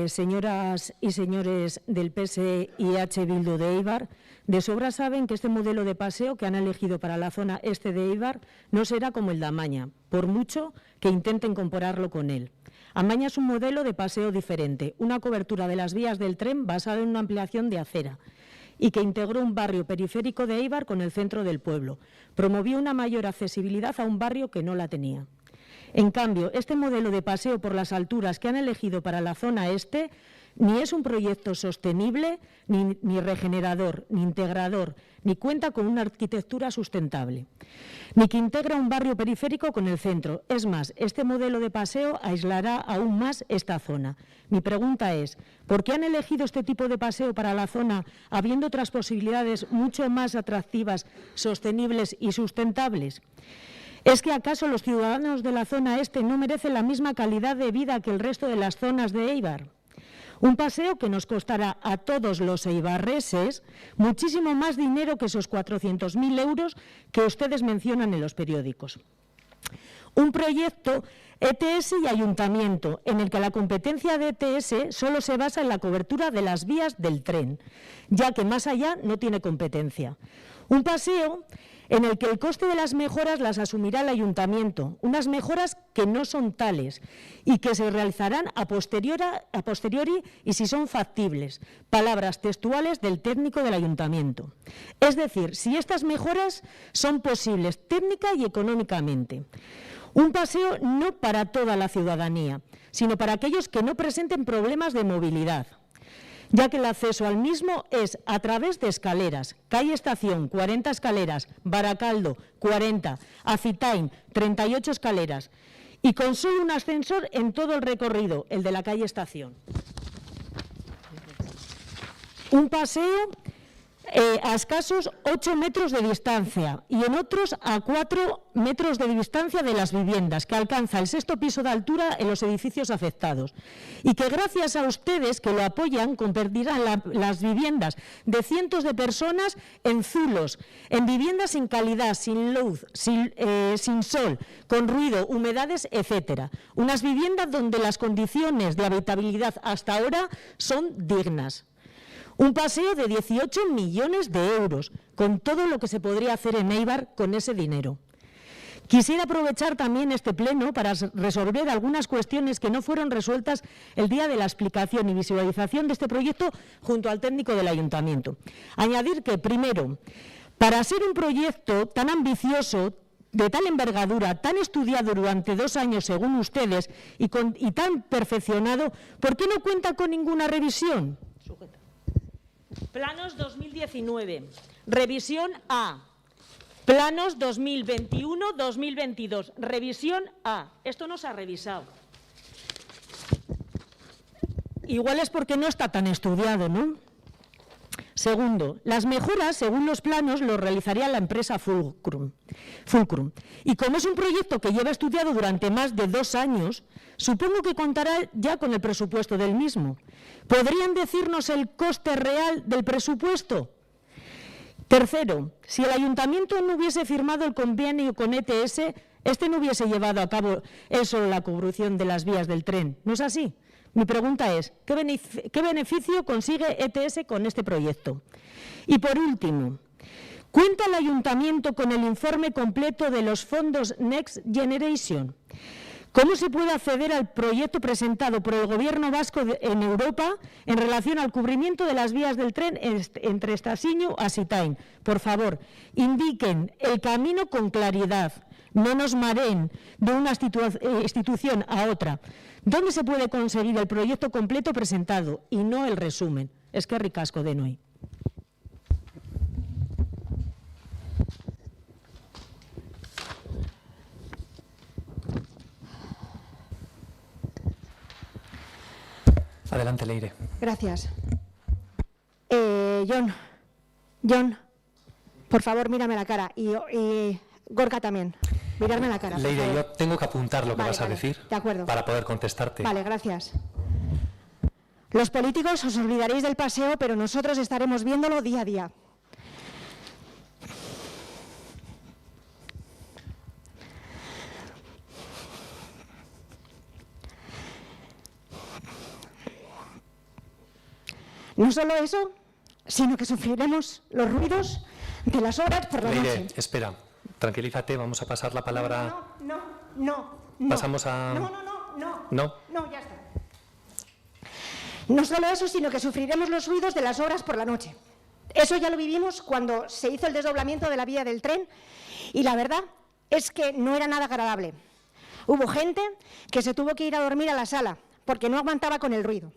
señoras y señores del PSE y H. Bildu de Eibar, de sobra saben que este modelo de paseo que han elegido para la zona este de Eibar no será como el de Amaña, por mucho que intenten compararlo con él. Amaña es un modelo de paseo diferente, una cobertura de las vías del tren basada en una ampliación de acera y que integró un barrio periférico de Eibar con el centro del pueblo. Promovió una mayor accesibilidad a un barrio que no la tenía. En cambio, este modelo de paseo por las alturas que han elegido para la zona este ni es un proyecto sostenible, ni regenerador, ni integrador, ni cuenta con una arquitectura sustentable, ni que integra un barrio periférico con el centro. Es más, este modelo de paseo aislará aún más esta zona. Mi pregunta es, ¿por qué han elegido este tipo de paseo para la zona, habiendo otras posibilidades mucho más atractivas, sostenibles y sustentables? ¿Es que acaso los ciudadanos de la zona este no merecen la misma calidad de vida que el resto de las zonas de Eibar? Un paseo que nos costará a todos los eibarreses muchísimo más dinero que esos 400.000 euros que ustedes mencionan en los periódicos. Un proyecto ETS y ayuntamiento, en el que la competencia de ETS solo se basa en la cobertura de las vías del tren, ya que más allá no tiene competencia. Un paseo en el que el coste de las mejoras las asumirá el ayuntamiento, unas mejoras que no son tales y que se realizarán a posteriori y si son factibles, palabras textuales del técnico del ayuntamiento. Es decir, si estas mejoras son posibles técnica y económicamente. Un paseo no para toda la ciudadanía, sino para aquellos que no presenten problemas de movilidad, ya que el acceso al mismo es a través de escaleras. Calle Estación, 40 escaleras, Baracaldo, 40, Acitain, 38 escaleras, y con solo un ascensor en todo el recorrido, el de la calle Estación. Un paseo a escasos 8 metros de distancia y en otros a 4 metros de distancia de las viviendas, que alcanza el 6º piso de altura en los edificios afectados. Y que gracias a ustedes que lo apoyan convertirán las viviendas de cientos de personas en zulos, en viviendas sin calidad, sin luz, sin sol, con ruido, humedades, etcétera. Unas viviendas donde las condiciones de habitabilidad hasta ahora son dignas. Un paseo de 18 millones de euros, con todo lo que se podría hacer en Eibar con ese dinero. Quisiera aprovechar también este pleno para resolver algunas cuestiones que no fueron resueltas el día de la explicación y visualización de este proyecto junto al técnico del Ayuntamiento. Añadir que, primero, para ser un proyecto tan ambicioso, de tal envergadura, tan estudiado durante 2 años según ustedes y tan perfeccionado, ¿por qué no cuenta con ninguna revisión? Planos 2019, revisión A. Planos 2021-2022, revisión A. Esto no se ha revisado. Igual es porque no está tan estudiado, ¿no? Segundo, las mejoras, según los planos, lo realizaría la empresa Fulcrum. Y como es un proyecto que lleva estudiado durante más de 2 años, supongo que contará ya con el presupuesto del mismo. ¿Podrían decirnos el coste real del presupuesto? Tercero, si el Ayuntamiento no hubiese firmado el convenio con ETS, este no hubiese llevado a cabo solo la construcción de las vías del tren. ¿No es así? Mi pregunta es, ¿qué beneficio consigue ETS con este proyecto? Y por último, ¿cuenta el Ayuntamiento con el informe completo de los fondos Next Generation? ¿Cómo se puede acceder al proyecto presentado por el Gobierno vasco en Europa en relación al cubrimiento de las vías del tren entre Estasiño a Sitain? Por favor, indiquen el camino con claridad, no nos mareen de una institución a otra. ¿Dónde se puede conseguir el proyecto completo presentado y no el resumen? Eskerrik asko denoi. Adelante, Leire. Gracias. John, por favor, mírame la cara. Y Gorka también. Mirarme la cara. Leire, yo tengo que apuntar lo que vas a decir de acuerdo. Para poder contestarte. Vale, gracias. Los políticos os olvidaréis del paseo, pero nosotros estaremos viéndolo día a día. No solo eso, sino que sufriremos los ruidos de las obras por la Leire, noche. espera, tranquilízate, vamos a pasar la palabra... No. Pasamos a... No, ya está. No solo eso, sino que sufriremos los ruidos de las obras por la noche. Eso ya lo vivimos cuando se hizo el desdoblamiento de la vía del tren y la verdad es que no era nada agradable. Hubo gente que se tuvo que ir a dormir a la sala porque no aguantaba con el ruido.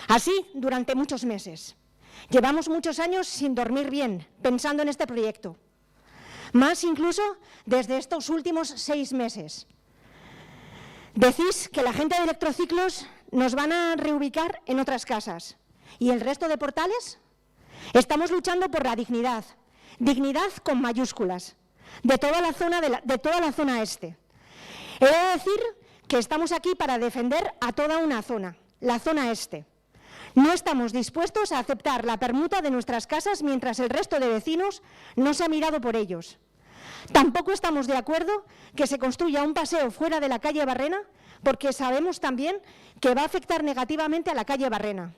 Así, durante muchos meses. Llevamos muchos años sin dormir bien, pensando en este proyecto. Más incluso desde estos últimos 6 meses. Decís que la gente de Electrociclos nos van a reubicar en otras casas. ¿Y el resto de portales? Estamos luchando por la dignidad. Dignidad con mayúsculas. De toda la zona este. He de decir que estamos aquí para defender a toda una zona, la zona este. No estamos dispuestos a aceptar la permuta de nuestras casas mientras el resto de vecinos no se ha mirado por ellos. Tampoco estamos de acuerdo que se construya un paseo fuera de la calle Barrena, porque sabemos también que va a afectar negativamente a la calle Barrena.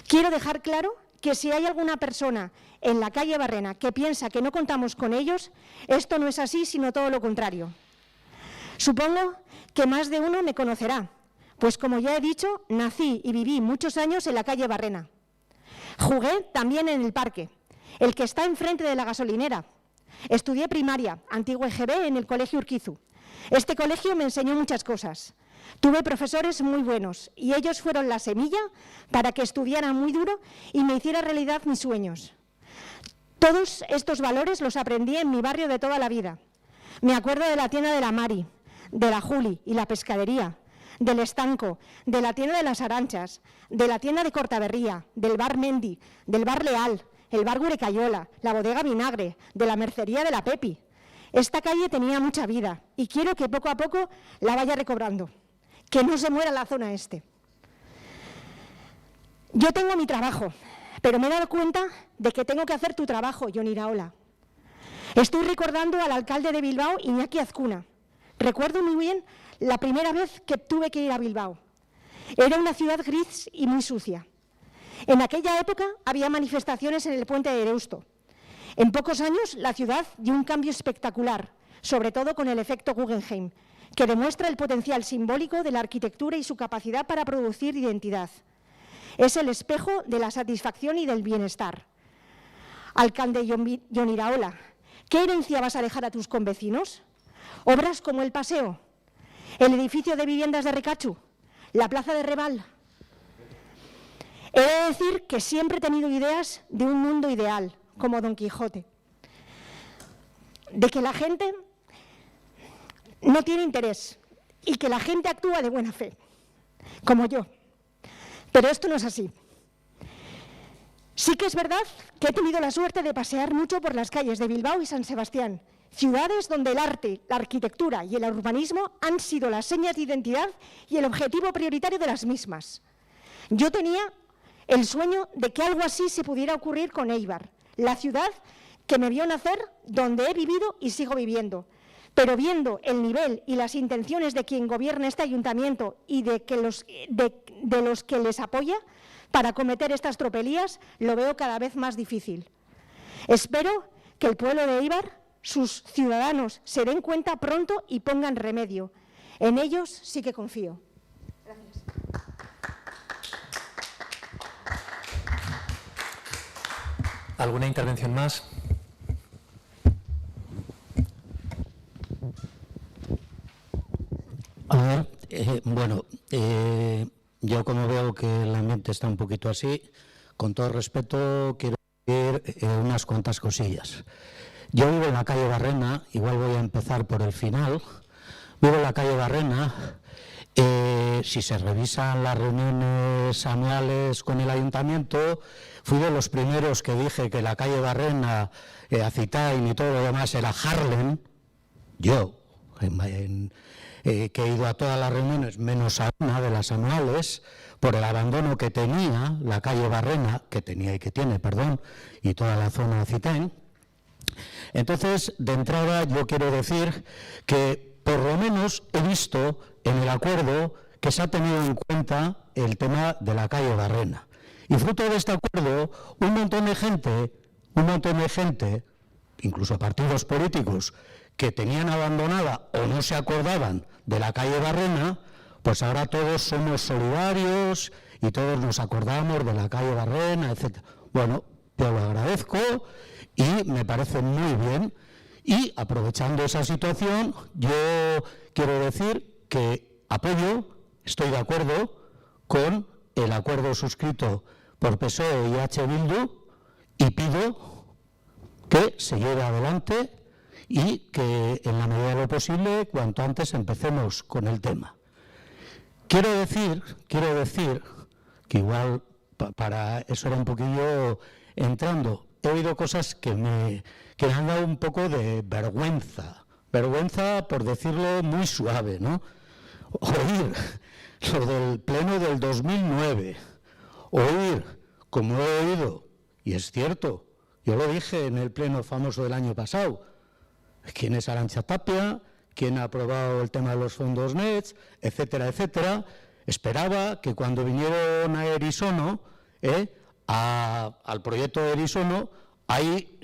Quiero dejar claro que si hay alguna persona en la calle Barrena que piensa que no contamos con ellos, esto no es así, sino todo lo contrario. Supongo que más de uno me conocerá. Pues como ya he dicho, nací y viví muchos años en la calle Barrena. Jugué también en el parque, el que está enfrente de la gasolinera. Estudié primaria, antiguo EGB, en el colegio Urquizu. Este colegio me enseñó muchas cosas. Tuve profesores muy buenos y ellos fueron la semilla para que estudiara muy duro y me hiciera realidad mis sueños. Todos estos valores los aprendí en mi barrio de toda la vida. Me acuerdo de la tienda de la Mari, de la Juli y la pescadería, del estanco, de la tienda de las Aranchas, de la tienda de Cortaberría, del bar Mendi, del bar Leal, el bar Gurecayola, la bodega Vinagre, de la mercería de la Pepi. Esta calle tenía mucha vida y quiero que poco a poco la vaya recobrando, que no se muera la zona este. Yo tengo mi trabajo, pero me he dado cuenta de que tengo que hacer tu trabajo, Jon Iraola. Estoy recordando al alcalde de Bilbao, Iñaki Azcuna. Recuerdo muy bien la primera vez que tuve que ir a Bilbao. Era una ciudad gris y muy sucia. En aquella época había manifestaciones en el puente de Deusto. En pocos años la ciudad dio un cambio espectacular. sobre todo con el efecto Guggenheim, que demuestra el potencial simbólico de la arquitectura y su capacidad para producir identidad. Es el espejo de la satisfacción y del bienestar. Alcalde Jon Iraola, ¿qué herencia vas a dejar a tus convecinos? Obras como el Paseo, el edificio de viviendas de Ricachu, la plaza de Reval. He de decir que siempre he tenido ideas de un mundo ideal, como Don Quijote, de que la gente no tiene interés y que la gente actúa de buena fe, como yo. Pero esto no es así. Sí que es verdad que he tenido la suerte de pasear mucho por las calles de Bilbao y San Sebastián, ciudades donde el arte, la arquitectura y el urbanismo han sido las señas de identidad y el objetivo prioritario de las mismas. Yo tenía el sueño de que algo así se pudiera ocurrir con Éibar, la ciudad que me vio nacer, donde he vivido y sigo viviendo. Pero viendo el nivel y las intenciones de quien gobierna este ayuntamiento y de los que les apoya para cometer estas tropelías, lo veo cada vez más difícil. Espero que el pueblo de Éibar, sus ciudadanos, se den cuenta pronto y pongan remedio. En ellos sí que confío. Gracias. ¿Alguna intervención más? A ver, yo como veo que el ambiente está un poquito así, con todo respeto quiero decir unas cuantas cosillas. Yo vivo en la calle Barrena, igual voy a empezar por el final. Vivo en la calle Barrena. Si se revisan las reuniones anuales con el ayuntamiento, fui de los primeros que dije que la calle Barrena, Acitain y todo lo demás era Harlem. Yo, que he ido a todas las reuniones, menos a una de las anuales, por el abandono que tenía la calle Barrena, que tenía y que tiene, perdón, y toda la zona de Acitain. Entonces, de entrada, yo quiero decir que por lo menos he visto en el acuerdo que se ha tenido en cuenta el tema de la calle Barrena. Y fruto de este acuerdo, un montón de gente, incluso partidos políticos, que tenían abandonada o no se acordaban de la calle Barrena, pues ahora todos somos solidarios y todos nos acordamos de la calle Barrena, etc. Bueno, yo lo agradezco y me parece muy bien. Y aprovechando esa situación, yo quiero decir que apoyo, estoy de acuerdo con el acuerdo suscrito por PSOE y H. Bildu y pido que se lleve adelante y que en la medida de lo posible cuanto antes empecemos con el tema. Quiero decir que igual para eso era un poquillo entrando, he oído cosas que me han dado un poco de vergüenza por decirlo muy suave, ¿no? Oír lo del pleno del 2009, oír como he oído, y es cierto, yo lo dije en el pleno famoso del año pasado, quién es Arantxa Tapia, quién ha aprobado el tema de los fondos NETS, etcétera, etcétera. Esperaba que cuando vinieron a Erisono, al proyecto de Erisono, ahí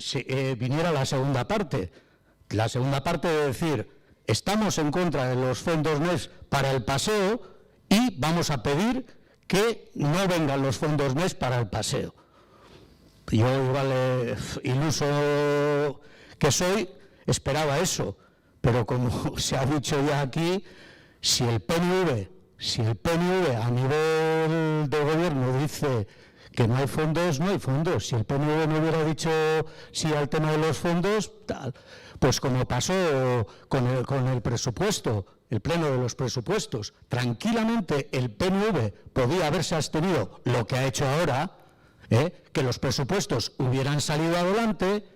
viniera la segunda parte. La segunda parte de decir, estamos en contra de los fondos NETS para el paseo y vamos a pedir que no vengan los fondos NETS para el paseo. Yo, igual, iluso que soy, esperaba eso, pero como se ha dicho ya aquí, si el PNV a nivel de gobierno dice que no hay fondos, no hay fondos. Si el PNV no hubiera dicho sí al tema de los fondos, tal, pues como pasó con el presupuesto, el pleno de los presupuestos, tranquilamente el PNV podía haberse abstenido, lo que ha hecho ahora, que los presupuestos hubieran salido adelante.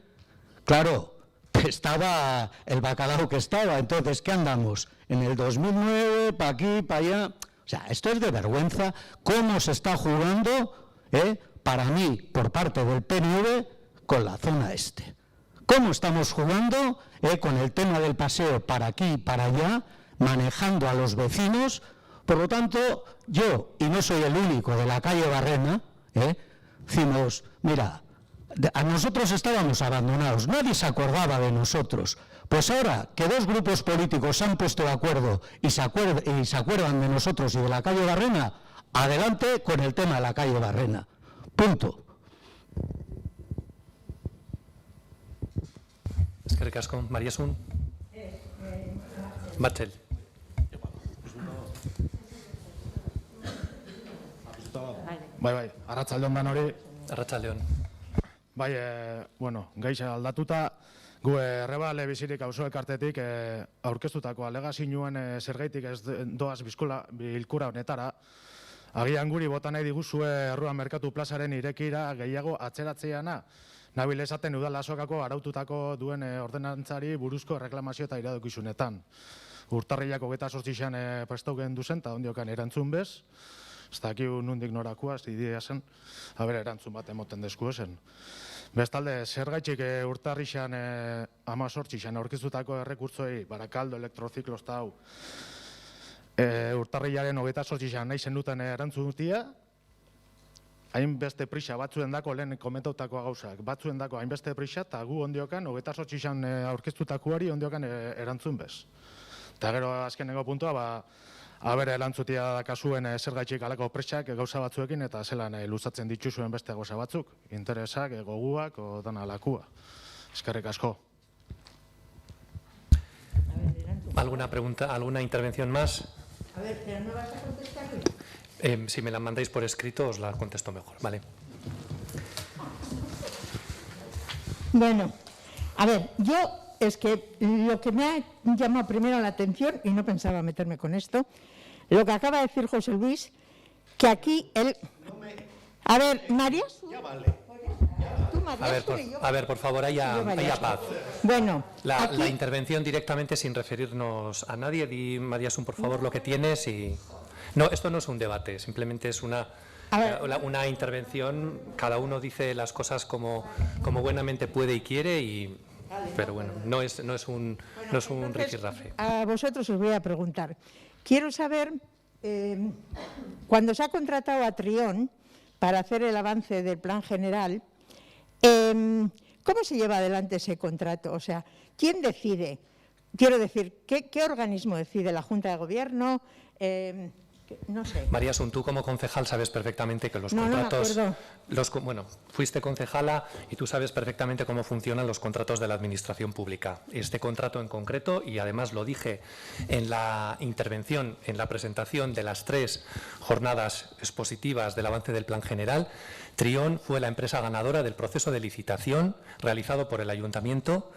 Claro, estaba el bacalao que estaba. Entonces, ¿qué andamos? En el 2009, para aquí, para allá. O sea, esto es de vergüenza. ¿Cómo se está jugando, para mí, por parte del PNV, con la zona este? ¿Cómo estamos jugando con el tema del paseo para aquí y para allá, manejando a los vecinos? Por lo tanto, yo, y no soy el único de la calle Barrena, decimos, mira, A nosotros estábamos abandonados, nadie se acordaba de nosotros. Pues ahora que dos grupos políticos se han puesto de acuerdo y se acuerdan de nosotros y de la calle Barrena, adelante con el tema de la calle Barrena. Punto. Eskerrik asko, Mariasun. Batxel. Bai, arratsaldeon dan hori. Arratsaldeon. Bai, bueno, gaixa aldatuta, gu Errebale bizirik auzo elkartetik aurkeztutako alegazioen zergaitik ez doaz bilkura honetara. Agian guri bota nahi diguzue Erruan Merkatu plazaren irekira gehiago atzeratzeana. Nabil esaten udal azokako araututako duen ordenantzari buruzko reklamazio eta iradokizunetan. Urtarrilak 28an prestauken duzen, eta ondiokan erantzun bez. Ez dakiu nundik norakoa, ez idea zen, haber erantzun bat emoten desku esen. Bestalde, zergaitxik urtarrixan 18an aurkeztutako errekurtzoi, Barakaldo, Elektroziklo, eta hau, urtarrilaren 28an nahi zenuten erantzun dutia, hainbeste prisa batzuen dako lehen komentautakoa gauzak, batzuen dako hainbeste prisa, eta gu ondiokan, 28an aurkeztutakoari ondiokan erantzun bez. Eta gero azkenengo puntua, haber erantzutia dakazuen zergaitxik alako presak gauza batzuekin eta zelan luzatzen dituzuen beste gauza batzuk. Interesak, goguak, dana alakua. Eskerrik asko. ¿Alguna pregunta, alguna intervención más? A ver, pero no vas a contestar. Si me la mandáis por escrito os la contesto mejor. Vale. Bueno, a ver, yo es que lo que me ha llamado primero la atención, y no pensaba meterme con esto, lo que acaba de decir José Luis, que aquí él... A ver, María... Ya vale. A ver, por favor, haya paz. Bueno, la intervención directamente sin referirnos a nadie. Di, Mariasun, por favor, lo que tienes y... No, esto no es un debate, simplemente es una intervención. Cada uno dice las cosas como buenamente puede y quiere, pero bueno, no es un rifirrafe. A vosotros os voy a preguntar. Quiero saber, cuando se ha contratado a Trión para hacer el avance del plan general, ¿cómo se lleva adelante ese contrato? O sea, ¿quién decide? Quiero decir, ¿qué organismo decide? ¿La Junta de Gobierno? No sé. Mariasun, tú como concejal sabes perfectamente que los contratos... Bueno, fuiste concejala y tú sabes perfectamente cómo funcionan los contratos de la administración pública. Este contrato en concreto, y además lo dije en la intervención, en la presentación de las 3 jornadas expositivas del avance del plan general, Trión fue la empresa ganadora del proceso de licitación realizado por el Ayuntamiento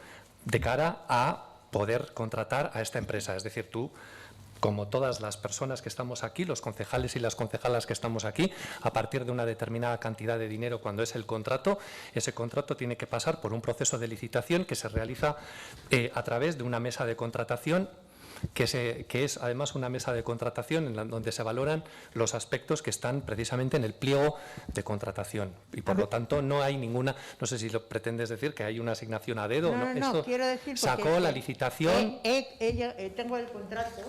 de cara a poder contratar a esta empresa. Es decir, tú, como todas las personas que estamos aquí, los concejales y las concejalas que estamos aquí, a partir de una determinada cantidad de dinero cuando es el contrato, ese contrato tiene que pasar por un proceso de licitación que se realiza a través de una mesa de contratación, que es además una mesa de contratación en donde se valoran los aspectos que están precisamente en el pliego de contratación. Y por lo tanto no hay ninguna, no sé si lo pretendes decir, que hay una asignación a dedo. No, quiero decir... Sacó la licitación... Tengo el contrato...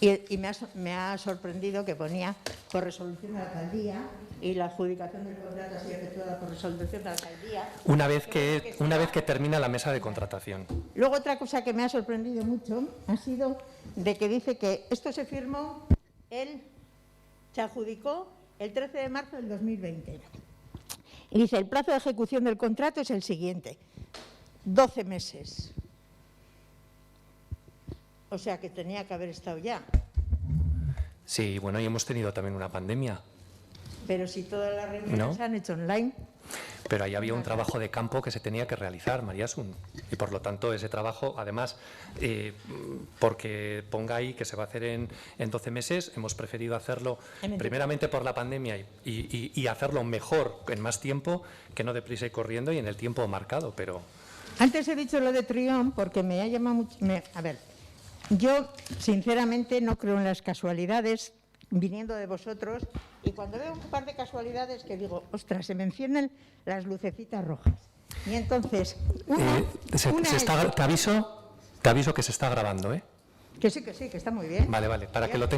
Y me ha sorprendido que ponía por resolución de la alcaldía y la adjudicación del contrato ha sido efectuada por resolución de la alcaldía. Una vez que termina la mesa de contratación. Luego otra cosa que me ha sorprendido mucho ha sido de que dice que esto se firmó, se adjudicó el 13 de marzo del 2020. Y dice, el plazo de ejecución del contrato es el siguiente, 12 meses. O sea, que tenía que haber estado ya. Sí, bueno, y hemos tenido también una pandemia. Pero si todas las reuniones se han hecho online. Pero ahí había un trabajo de campo que se tenía que realizar, Mariasun. Y por lo tanto, ese trabajo, además, porque ponga ahí que se va a hacer en 12 meses, hemos preferido hacerlo primeramente por la pandemia y hacerlo mejor, en más tiempo, que no deprisa y corriendo y en el tiempo marcado. Pero antes he dicho lo de Trión porque me ha llamado mucho... A ver... Yo, sinceramente, no creo en las casualidades, viniendo de vosotros, y cuando veo un par de casualidades que digo, ostras, se me encienden las lucecitas rojas. Y entonces, te aviso que se está grabando, ¿eh? Que sí, que está muy bien. Vale, para que lo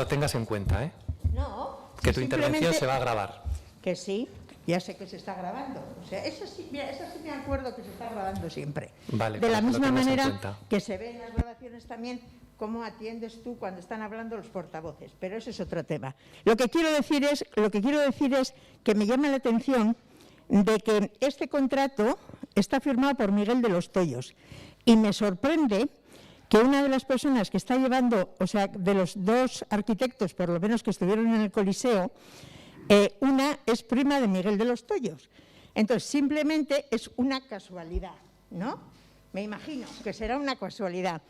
tengas en cuenta, ¿eh? No. Que tu intervención se va a grabar. Que sí, Ya sé que se está grabando. O sea, eso sí me acuerdo que se está grabando siempre. Vale, de la lo misma tenemos en manera cuenta. que se ve en las grabaciones también cómo atiendes tú cuando están hablando los portavoces. Pero ese es otro tema. Lo que quiero decir es que me llama la atención de que este contrato está firmado por Miguel de los Toyos. Y me sorprende que una de las personas que está llevando, o sea, de los dos arquitectos, por lo menos que estuvieron en el Coliseo, una es prima de Miguel de los Toyos. Entonces, simplemente es una casualidad, ¿no? Me imagino que será una casualidad.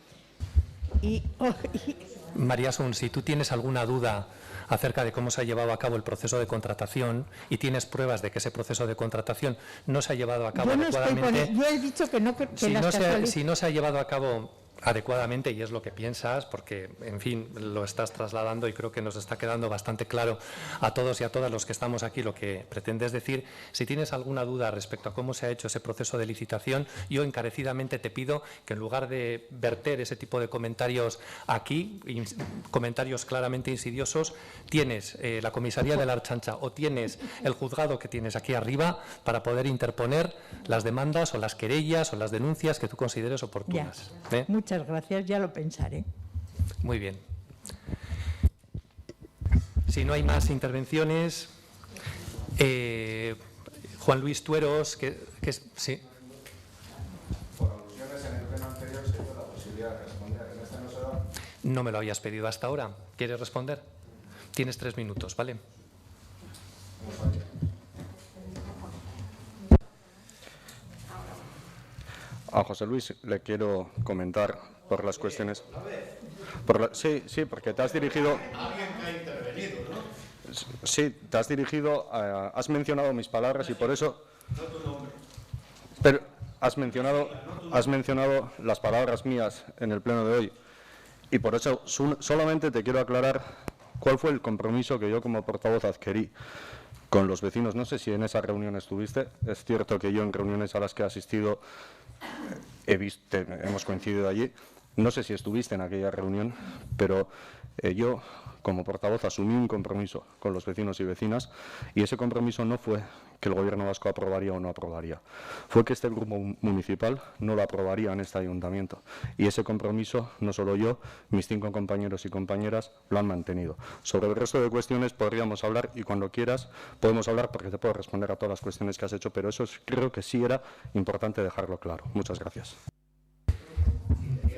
María Asun, si tú tienes alguna duda acerca de cómo se ha llevado a cabo el proceso de contratación y tienes pruebas de que ese proceso de contratación no se ha llevado a cabo adecuadamente... Yo he dicho que no, que si no se ha llevado a cabo adecuadamente, y es lo que piensas, porque, en fin, lo estás trasladando y creo que nos está quedando bastante claro a todos y a todas los que estamos aquí lo que pretendes decir. Si tienes alguna duda respecto a cómo se ha hecho ese proceso de licitación, yo encarecidamente te pido que en lugar de verter ese tipo de comentarios aquí, comentarios claramente insidiosos, tienes la comisaría de la Archancha o tienes el juzgado que tienes aquí arriba para poder interponer las demandas o las querellas o las denuncias que tú consideres oportunas. Muchas gracias, ya lo pensaré. Muy bien. Si no hay más intervenciones, Juan Luis Tueros, sí. Por alusiones en el pleno anterior se dio la posibilidad de responder. En este no se da. No me lo habías pedido hasta ahora. ¿Quieres responder? Tienes 3 minutos, ¿vale? A José Luis le quiero comentar por las cuestiones... Sí, porque te has dirigido... Alguien que ha intervenido, ¿no? Sí, te has dirigido... has mencionado mis palabras y por eso... No tu nombre. Pero has mencionado las palabras mías en el pleno de hoy. Y por eso solamente te quiero aclarar cuál fue el compromiso que yo como portavoz adquirí con los vecinos. No sé si en esa reunión estuviste. Es cierto que yo en reuniones a las que he asistido hemos coincidido allí. No sé si estuviste en aquella reunión, pero yo como portavoz asumí un compromiso con los vecinos y vecinas y ese compromiso no fue que el Gobierno vasco aprobaría o no aprobaría. Fue que este grupo municipal no lo aprobaría en este ayuntamiento. Y ese compromiso, no solo yo, mis 5 compañeros y compañeras lo han mantenido. Sobre el resto de cuestiones podríamos hablar y cuando quieras podemos hablar porque te puedo responder a todas las cuestiones que has hecho, pero eso creo que sí era importante dejarlo claro. Muchas gracias.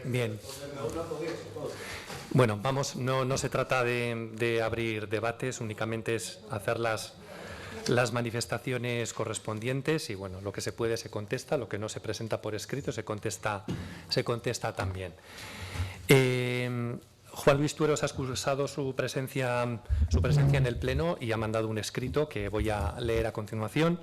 Bien. Bueno, vamos, no se trata de abrir debates, únicamente es hacer las manifestaciones correspondientes y bueno, lo que se puede se contesta, lo que no se presenta por escrito se contesta también. Juan Luis Tueros ha excusado su presencia en el Pleno y ha mandado un escrito que voy a leer a continuación.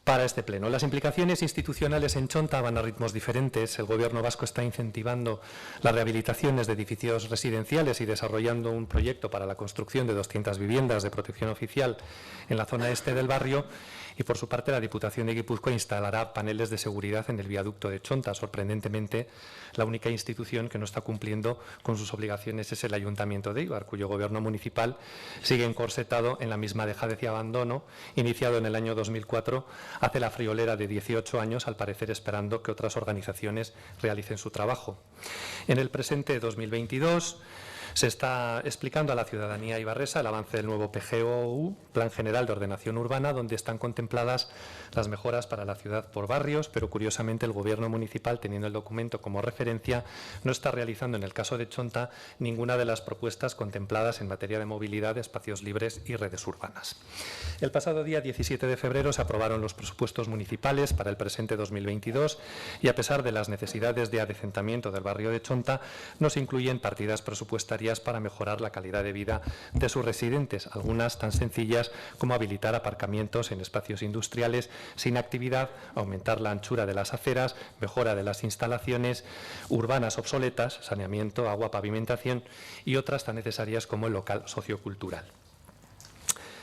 Para este pleno, las implicaciones institucionales en Chonta van a ritmos diferentes. El Gobierno vasco está incentivando las rehabilitaciones de edificios residenciales y desarrollando un proyecto para la construcción de 200 viviendas de protección oficial en la zona este del barrio. Y por su parte, la Diputación de Guipúzcoa instalará paneles de seguridad en el viaducto de Chonta. Sorprendentemente, la única institución que no está cumpliendo con sus obligaciones es el Ayuntamiento de Eibar, cuyo gobierno municipal sigue encorsetado en la misma dejadez y abandono, iniciado en el año 2004, hace la friolera de 18 años, al parecer esperando que otras organizaciones realicen su trabajo. En el presente 2022, se está explicando a la ciudadanía ibarresa el avance del nuevo PGOU, Plan General de Ordenación Urbana, donde están contempladas las mejoras para la ciudad por barrios, pero curiosamente el Gobierno municipal, teniendo el documento como referencia, no está realizando en el caso de Chonta ninguna de las propuestas contempladas en materia de movilidad, espacios libres y redes urbanas. El pasado día 17 de febrero se aprobaron los presupuestos municipales para el presente 2022 y a pesar de las necesidades de adecentamiento del barrio de Chonta, no se incluyen partidas presupuestarias para mejorar la calidad de vida de sus residentes, algunas tan sencillas como habilitar aparcamientos en espacios industriales sin actividad, aumentar la anchura de las aceras, mejora de las instalaciones urbanas obsoletas, saneamiento, agua, pavimentación y otras tan necesarias como el local sociocultural.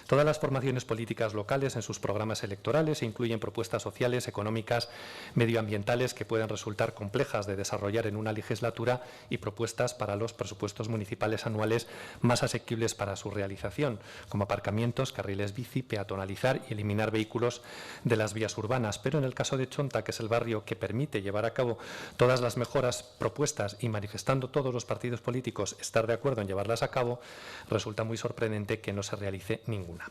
Todas las formaciones políticas locales en sus programas electorales incluyen propuestas sociales, económicas, medioambientales que pueden resultar complejas de desarrollar en una legislatura y propuestas para los presupuestos municipales anuales más asequibles para su realización, como aparcamientos, carriles bici, peatonalizar y eliminar vehículos de las vías urbanas. Pero en el caso de Chonta, que es el barrio que permite llevar a cabo todas las mejoras propuestas y manifestando todos los partidos políticos estar de acuerdo en llevarlas a cabo, resulta muy sorprendente que no se realice ninguna.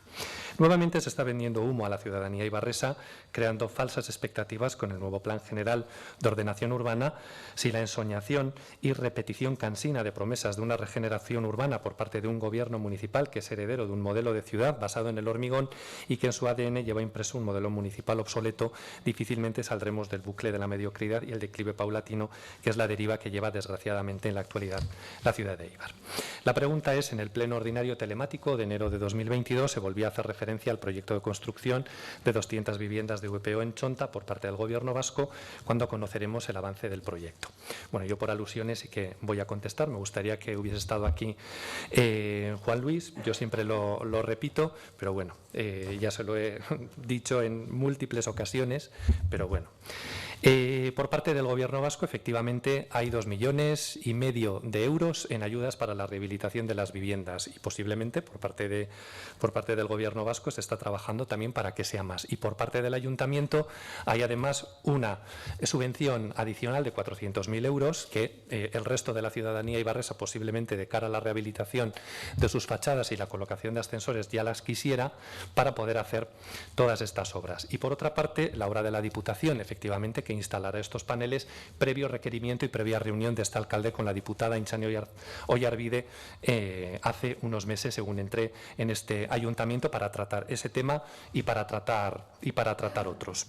Nuevamente se está vendiendo humo a la ciudadanía ibarresa, creando falsas expectativas con el nuevo Plan General de Ordenación Urbana, si la ensoñación y repetición cansina de promesas de una regeneración urbana por parte de un gobierno municipal que es heredero de un modelo de ciudad basado en el hormigón y que en su ADN lleva impreso un modelo municipal obsoleto, difícilmente saldremos del bucle de la mediocridad y el declive paulatino, que es la deriva que lleva desgraciadamente en la actualidad la ciudad de Eibar. La pregunta es, en el pleno ordinario telemático de enero de 2022 se volvía a hacer referencia al proyecto de construcción de 200 viviendas de VPO en Chonta por parte del Gobierno vasco, cuando conoceremos el avance del proyecto. Bueno, yo por alusiones sí que voy a contestar. Me gustaría que hubiese estado aquí Juan Luis. Yo siempre lo repito, pero bueno, ya se lo he dicho en múltiples ocasiones, pero bueno. Por parte del Gobierno vasco, efectivamente, hay 2,5 millones de euros en ayudas para la rehabilitación de las viviendas y posiblemente por parte del Gobierno vasco se está trabajando también para que sea más. Y por parte del Ayuntamiento hay además una subvención adicional de 400.000 euros que el resto de la ciudadanía ibarresa, posiblemente de cara a la rehabilitación de sus fachadas y la colocación de ascensores, ya las quisiera para poder hacer todas estas obras. Y por otra parte, la obra de la Diputación, efectivamente, que instalará estos paneles previo requerimiento y previa reunión de este alcalde con la diputada Inchane Oyarbide hace unos meses, según entré en este ayuntamiento, para tratar ese tema y para tratar otros.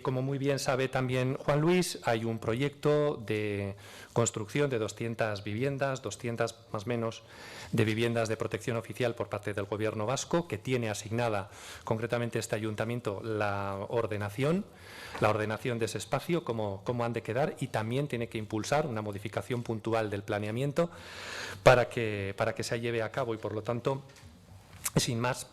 Como muy bien sabe también Juan Luis, hay un proyecto de construcción de 200 viviendas, 200 más o menos, de viviendas de protección oficial por parte del Gobierno vasco, que tiene asignada concretamente este ayuntamiento la ordenación de ese espacio, cómo han de quedar, y también tiene que impulsar una modificación puntual del planeamiento para que se lleve a cabo y, por lo tanto, sin más,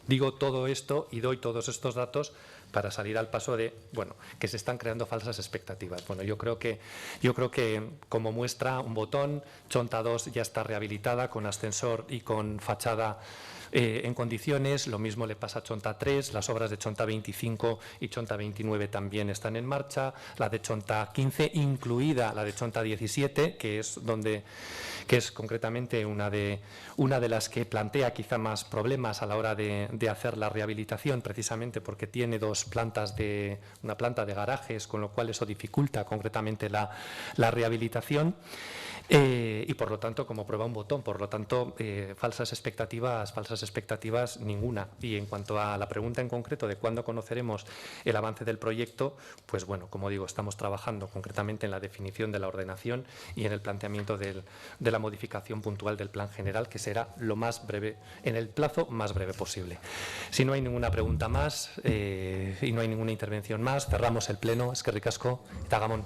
digo todo esto y doy todos estos datos para salir al paso de, bueno, que se están creando falsas expectativas. Bueno, yo creo que como muestra un botón, Chonta 2 ya está rehabilitada con ascensor y con fachada en condiciones. Lo mismo le pasa a Chonta 3, las obras de Chonta 25 y Chonta 29 también están en marcha, la de Chonta 15, incluida la de Chonta 17, que es concretamente una de las que plantea quizá más problemas a la hora de hacer la rehabilitación, precisamente porque tiene una planta de garajes, con lo cual eso dificulta concretamente la rehabilitación. Y por lo tanto, como prueba un botón, por lo tanto, falsas expectativas ninguna. Y en cuanto a la pregunta en concreto de cuándo conoceremos el avance del proyecto, pues bueno, como digo, estamos trabajando concretamente en la definición de la ordenación y en el planteamiento de la modificación puntual del plan general, que será lo más breve, en el plazo más breve posible. Si no hay ninguna pregunta más y no hay ninguna intervención más, cerramos el pleno. Eskerrik asko, eta Gamon.